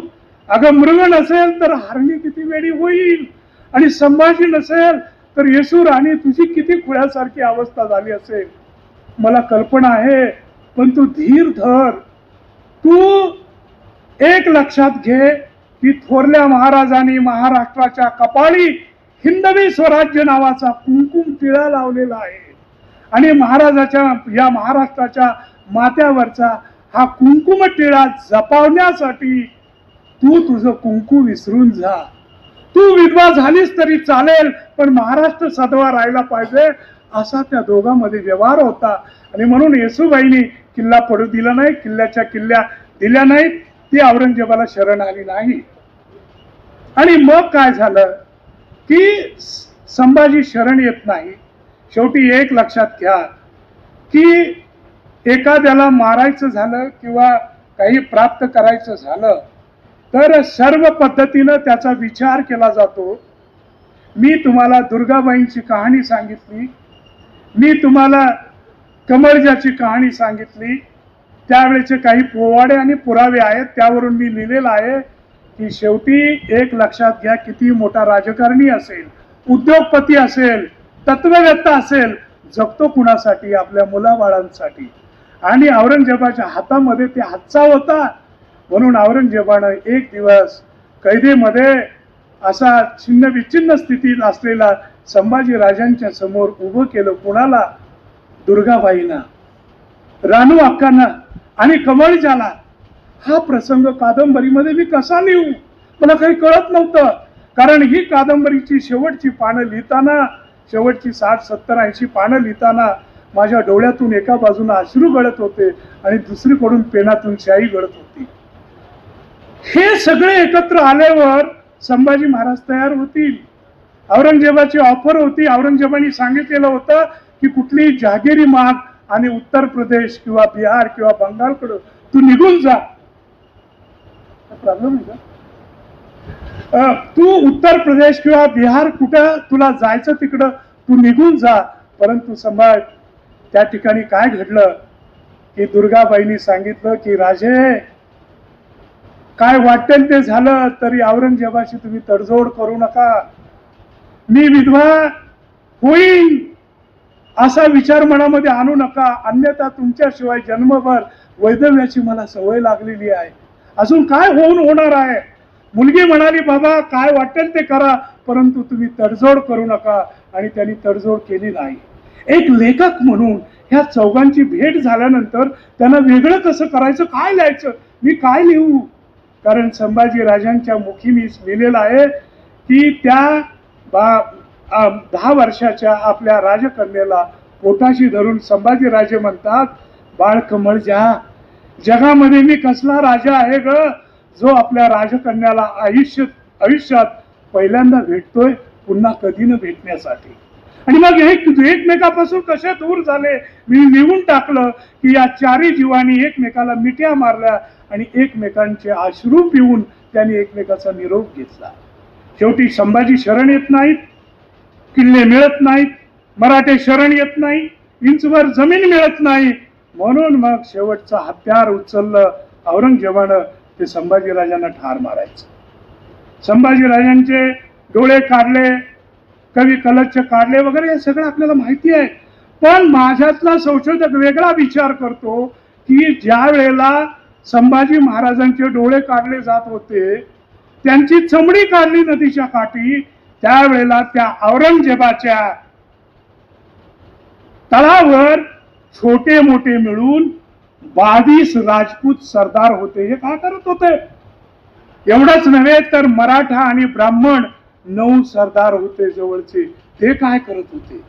A: अगं मृग नसेल तर हरणी किती वेळी होईल आणि संभाजी नसेल तर येसू राणी तुझी किती खुळ्यासारखी अवस्था झाली असेल. मला कल्पना आहे, पण तू धीर धर. तू एक लक्षात घे की थोरल्या महाराजांनी महाराष्ट्राच्या कपाळी हिंदवी स्वराज्य नावाचा कुंकुम टिळा लावलेला आहे आणि महाराजाच्या या महाराष्ट्राच्या माथ्यावरचा हा कुंकुम टिळा जपवण्यासाठी तू तुझं कुंकू विसरून जा. तू विधवा झालीस तरी चालेल, पण महाराष्ट्र सदवा राहायला पाहिजे, असा त्या दोघांमध्ये व्यवहार होता. आणि म्हणून येसूबाईंनी किल्ला पडू दिला नाही, किल्ल्याच्या किल्ल्या दिल्या नाहीत, ती औरंगजेबाला शरण आली नाही. आणि मग काय झालं की संभाजी शरण येत नाही. शेवटी एक लक्षात घ्या की एखाद्याला मारायचं झालं किंवा काही प्राप्त करायचं झालं तर सर्व पद्धतीनं त्याचा विचार केला जातो. मी तुम्हाला दुर्गाबाईंची कहाणी सांगितली, मी तुम्हाला कमळजाची कहाणी सांगितली, त्यावेळेचे काही पोवाडे आणि पुरावे आहेत, त्यावरून मी लिहिलेलं आहे की शेवटी एक लक्षात घ्या, किती मोठा राजकारणी असेल, उद्योगपती असेल, तत्ववेत्ता असेल, जगतो कुणासाठी? आपल्या मुलाबाळांसाठी. आणि औरंगजेबाच्या हातामध्ये ते हातचा होता. म्हणून औरंगजेबानं एक दिवस कैदेमध्ये असा छिन्न विच्छिन्न स्थितीत असलेला संभाजी राजांच्या समोर उभं केलं. कुणाला? दुर्गाबाईंना, रानू अक्कांना आणि कमळजाला. हा प्रसंग कादंबरीमध्ये मी कसा लिहू मला काही कळत नव्हतं. कारण ही कादंबरीची शेवटची पानं लिहिताना, शेवटची 60, 70, 80 पानं लिहिताना माझ्या डोळ्यातून एका बाजूला अश्रू गळत होते आणि दुसरीकडून पेनातून शाई गळत होती. हे सगळे एकत्र आल्यावर संभाजी महाराज तयार होतील. औरंगजेबाची ऑफर होती. औरंगजेबाने सांगितलेलं होतं की कुठली जहागिरी माग आणि उत्तर प्रदेश किंवा बिहार किंवा बंगालकडं तू निघून जा. प्रॉब्लेम आहे का? तू उत्तर प्रदेश किंवा बिहार कुठं तुला जायचं तिकडं तू निघून जा. परंतु संभाज त्या ठिकाणी काय घडलं की दुर्गाबाईंनी सांगितलं की राजे, काय वाटेल ते झालं तरी औरंगजेबाशी तुम्ही तडजोड करू नका. मी विधवा होईन असा विचार मनामध्ये आणू नका, अन्यथा तुमच्याशिवाय जन्मभर वैधव्याची मला सवय लागलेली आहे. अजून काय होणार आहे? मुलगी म्हणाली, बाबा काय वाटेल ते करा, परंतु तुम्ही तडजोड करू नका. आणि त्यांनी तडजोड केली नाही. एक लेखक म्हणून ह्या चौघांची भेट झाल्यानंतर त्यांना वेगळं कसं करायचं, काय लिहायचं, मी काय लिहू? कारण संभाजी राजांच्या मुखी मी लिहिलेलं आहे की त्या 10 वर्षाच्या आपल्या राजकन्येला पोटाशी धरून संभाजी राजे म्हणतात, बाळ कमळजा, जगामध्ये मी कसला राजा आहे ग, जो आपल्या राजकन्याला आयुष्यात पहिल्यांदा भेटतोय, पुन्हा कधी न भेटण्यासाठी. आणि मग एकमेकापासून कसे दूर झाले मी लिहून टाकलं की या चारही जीवांनी एकमेकाला मिठ्या मारल्या आणि एकमेकांचे अश्रू पिऊन त्यांनी एकमेकाचा निरोप घेतला. शेवटी संभाजी शरण येत नाहीत, किल्ले मिळत नाहीत, मराठे शरण येत नाही, इंचभर जमीन मिळत नाही. म्हणून मग शेवटचं हत्यार उचललं औरंगजेबानं, ते संभाजीराजांना ठार मारायचं. संभाजीराजांचे डोळे काढले, कवी कलच्छ काढले वगैरे, हे सगळं आपल्याला माहिती आहे. पण माझ्यातला संशोधक वेगळा विचार करतो की ज्या वेळेला संभाजी महाराजांचे डोळे काढले जात होते, त्यांची चमडी काढली नदीच्या काठी, त्यावेळेला त्या औरंगजेबाच्या तळावर छोटे मोठे मिळून 22 राजपूत सरदार होते. हे काय करत होते? एवढंच नव्हे तर मराठा आणि ब्राह्मण 9 सरदार होते जवळचे. ते काय करत होते?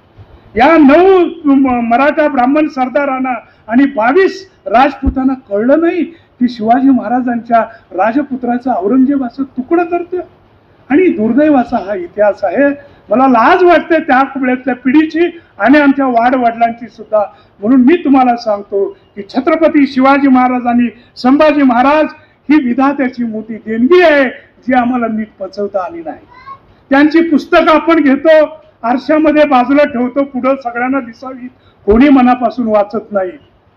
A: या 9 मराठा ब्राह्मण सरदारांना आणि 22 राजपुतांना कळलं नाही की शिवाजी महाराजांच्या राजपुत्राचा औरंगजेब असं तुकडं करतोय. आणि दुर्दैवाचा हा इतिहास आहे. मला लाज वाटते त्या वेळेतल्या पिढीची आणि आमच्या वाडवडिलांची सुद्धा. म्हणून मी तुम्हाला सांगतो की छत्रपती शिवाजी महाराज आणि संभाजी महाराज ही विधात्याची मोठी देणगी आहे, जी आम्हाला नीट पचवता आली नाही. त्यांची पुस्तकं आपण घेतो, आरशामध्ये बाजूला ठेवतो, पुढं सगळ्यांना दिसावी, कोणी मनापासून वाचत नाही,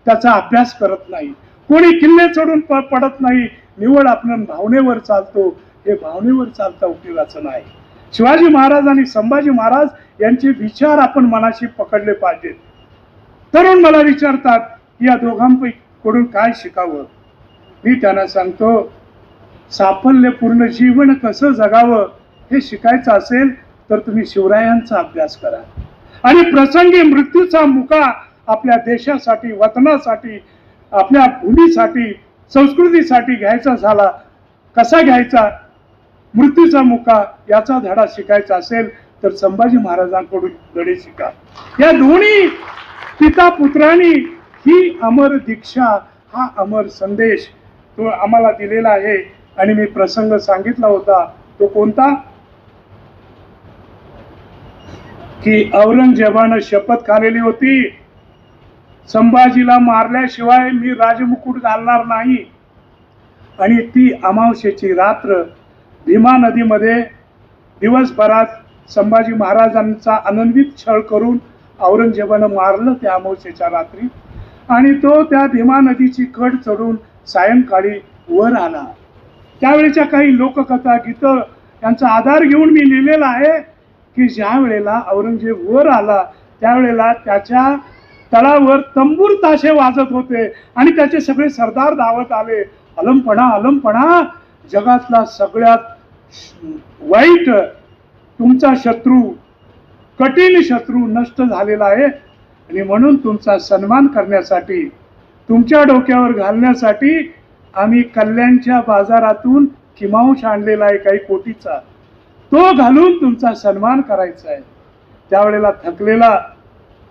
A: त्याचा अभ्यास करत नाही, कोणी किल्ले चढून पडत नाही, निवड आपण भावनेवर चालतो. हे भावनेवर चालता उपयोगाचं नाही. शिवाजी महाराज आणि संभाजी महाराज यांचे विचार आपण मनाशी पकडले पाहिजेत. तरुण मला विचारतात या दोघांकडून काय शिकावं. मी त्यांना सांगतो, साफल्यपूर्ण जीवन कसं जगावं हे शिकायचं असेल तर तुम्ही शिवरायांचा अभ्यास करा. आणि प्रसंगी मृत्यूचा मुका आपल्या देशासाठी, वतनासाठी, आपल्या भूमीसाठी, संस्कृतीसाठी घ्यायचा झाला, कसा घ्यायचा मृत्यूचा मुका याचा धडा शिकायचा असेल तर संभाजी महाराजांकडून धडे शिका. या दोन्ही पिता पुत्रांनी ही अमर दीक्षा, हा अमर संदेश तो आम्हाला दिलेला आहे. आणि मी प्रसंग सांगितला होता तो कोणता, की औरंगजेबानं शपथ खाल्लेली होती, संभाजीला मारल्याशिवाय मी राजमुकुट घालणार नाही. आणि ती अमावस्येची रात्र भीमा नदीमध्ये दिवसभरात संभाजी महाराजांचा अनन्वित छळ करून औरंगजेबानं मारलं त्या अमावस्येच्या रात्री. आणि तो त्या भीमा नदीची कड चढून सायंकाळी वर आला. त्यावेळेच्या काही लोककथा गीतं यांचा आधार घेऊन मी लिहिलेला आहे की ज्या वेळेला औरंगजेब वर आला त्यावेळेला त्याच्या तळावर तंबूर ताशे वाजत होते आणि त्याचे सगळे सरदार धावत आले. अलमपणा अलमपणा, जगातला सगळ्यात वाईट तुमचा शत्रू, कठीण शत्रू नष्ट झालेला आहे आणि म्हणून तुमचा सन्मान करण्यासाठी, तुमच्या डोक्यावर घालण्यासाठी आम्ही कल्याणच्या बाजारातून किमांश आणलेला आहे काही कोटीचा, तो घालून तुमचा सन्मान करायचा आहे. त्यावेळेला थकलेला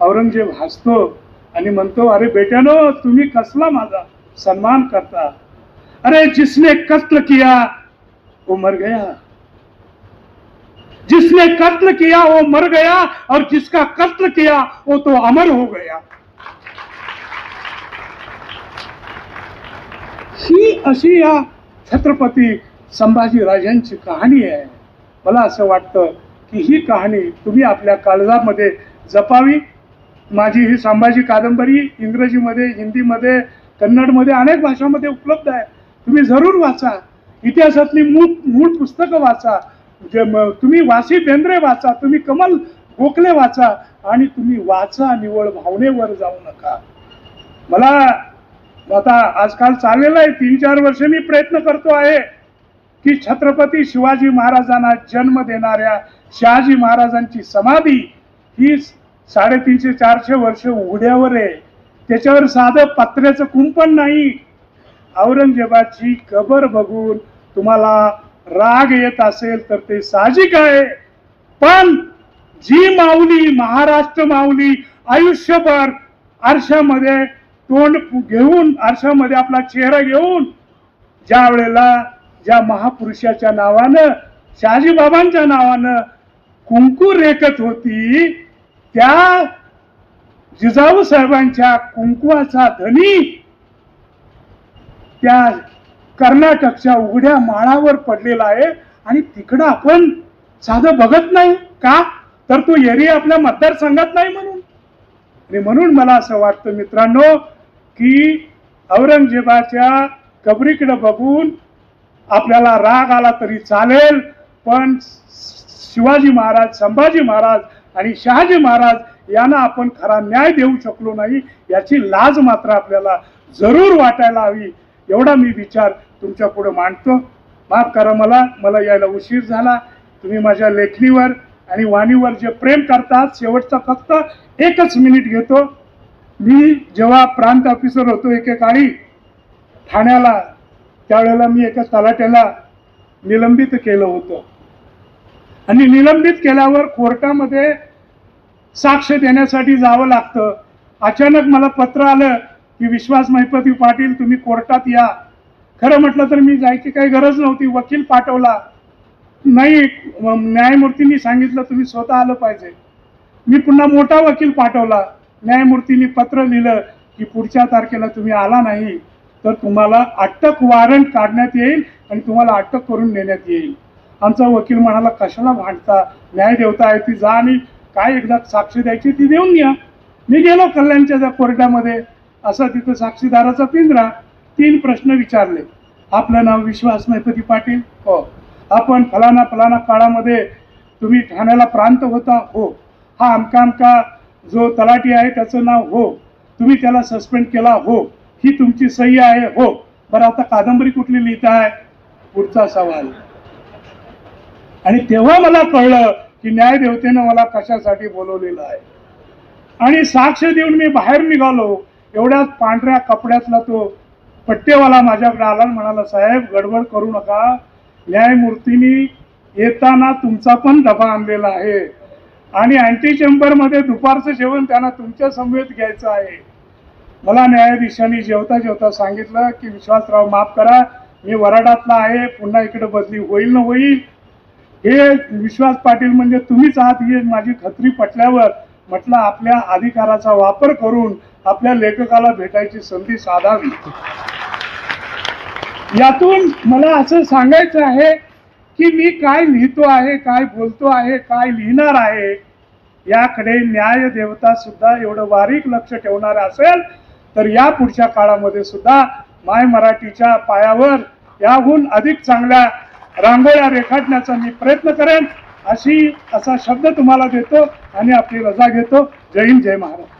A: औरंगजेब हसतो आणि म्हणतो, अरे बेट्यानो, तुम्ही कसला माझा सन्मान करता? अरे जिसने कत्ल किया वो मर गया, जिसने कत्ल किया वो मर गया और जिसका कत्ल किया वो तो अमर हो गया. ही अशी या छत्रपती संभाजी राजांची कहाणी आहे. मला असं वाटतं की ही कहाणी तुम्ही आपल्या काळजामध्ये जपावी. माझी ही संभाजी कादंबरी इंग्रजीमध्ये, हिंदीमध्ये, कन्नडमध्ये अनेक भाषांमध्ये उपलब्ध आहे. तुम्ही जरूर वाचा. इतिहासातली मूळ पुस्तकं वाचा. तुम्ही वासी बेंद्रे वाचा, तुम्ही कमल गोखले वाचा आणि तुम्ही वाचा, निवळ भावनेवर जाऊ नका. मला आता आजकाल चाललेलं आहे, 3-4 वर्ष मी प्रयत्न करतो आहे की छत्रपती शिवाजी महाराजांना जन्म देणाऱ्या शहाजी महाराजांची समाधी ही 350-400 वर्ष उघड्यावर आहे. त्याच्यावर साधं पत्र्याचं कुंपण नाही. औरंगजेबाची कबर बघून तुम्हाला राग येत असेल तर ते साहजिक आहे. पण जी माऊली, महाराष्ट्र माऊली आयुष्यभर आरशामध्ये तोंड घेऊन, आरशामध्ये आपला चेहरा घेऊन ज्या वेळेला ज्या महापुरुषाच्या नावानं, शहाजी बाबांच्या नावानं कुंकू रेखत होती, त्या जिजाऊ साहेबांच्या कुंकुवाचा धनी त्या कर्नाटकच्या उघड्या माळावर पडलेला आहे. आणि तिकडं आपण साधं बघत नाही का, तर तो एरिया आपल्या मतदारसंघात नाही म्हणून. आणि म्हणून मला असं वाटतं मित्रांनो की औरंगजेबाच्या कबरीकडे बघून आपल्याला राग आला तरी चालेल, पण शिवाजी महाराज, संभाजी महाराज आणि शहाजी महाराज यांना आपण खरा न्याय देऊ शकलो नाही याची लाज मात्र आपल्याला जरूर वाटायला हवी. एवढा मी विचार तुमच्या पुढे मांडतो. माफ करा, मला यायला उशीर झाला. तुम्ही माझ्या लेखणीवर आणि वाणीवर जे प्रेम करतात, शेवटचा फक्त 1 मिनिट घेतो. मी जेव्हा प्रांत ऑफिसर होतो एकेकाळी ठाण्याला, त्यावेळेला मी एका तलाट्याला निलंबित केलं होतं. आणि निलंबित केल्यावर कोर्टामध्ये साक्ष देण्यासाठी जावं लागतं. अचानक मला पत्र आलं की विश्वास महिपती पाटील तुम्ही कोर्टात या. खरं म्हटलं तर मी जायची काही गरज नव्हती. वकील पाठवला नाही, न्यायमूर्तींनी सांगितलं तुम्ही स्वतः आलं पाहिजे. मी पुन्हा मोठा वकील पाठवला. न्यायमूर्तींनी पत्र लिहिलं की पुढच्या तारखेला तुम्ही आला नाही तर तुम्हाला अटक वॉरंट काढण्यात येईल आणि तुम्हाला अटक करून नेण्यात येईल. आमचा वकील म्हणाला कशाला भांडता, न्याय देवता आहे ती, जा आणि काय एकदा साक्ष द्यायची ती देऊन या. मी गेलो कल्याणच्या त्या कोर्टामध्ये. असा तिथं साक्षीदाराचा पिंजरा. 3 प्रश्न विचारले. आपलं नाव विश्वास महिपती पाटील? हो. आपण फलाना फलाना काळामध्ये तुम्ही ठाण्याला प्रांत होता? हो. हा अमका अमका जो तलाठी आहे त्याचं नाव? हो. तुम्ही त्याला सस्पेंड केला? हो. ही तुमची सही आहे? हो. बरं, आता कादंबरी कुठली लिहिताय? पुढचा सवाल. आणि तेव्हा मला कळलं की न्यायदेवतेनं मला कशासाठी बोलवलेलं आहे. आणि साक्ष देऊन मी बाहेर निघालो. एवढ्याच पांढऱ्या कपड्यातला तो पट्टेवाला माझ्याकडे आला आणि म्हणाला, साहेब गडबड करू नका, न्यायमूर्तींनी येताना तुमचा पण डबा आणलेला आहे आणि अँटी चेंबरमध्ये दुपारचं जेवण त्यांना तुमच्या समवेत घ्यायचं आहे. मला न्यायाधीशांनी जेवता जेवता सांगितलं की विश्वासराव माफ करा, मी वराडातला आहे, पुन्हा इकडे बदली होईल न होईल. हे विश्वास पाटील म्हणजे तुम्हीच आहात ही माझी खात्री पटल्यावर म्हटलं आपल्या अधिकाराचा वापर करून आपल्या लेखकाला भेटायची संधी साधावी. यातून मला असं सांगायचं आहे की मी काय लिहितो आहे, काय बोलतो आहे, काय लिहिणार आहे, याकडे न्याय देवता सुद्धा एवढं बारीक लक्ष ठेवणार असेल तर या पुढच्या काळामध्ये सुद्धा माय मराठीच्या पायावर याहून अधिक चांगल्या रांगोळ्या रेखाटण्याचा मी प्रयत्न करेन. असा शब्द तुम्हाला देतो आणि आपली रजा घेतो. जय हिंद, जय महाराष्ट्र.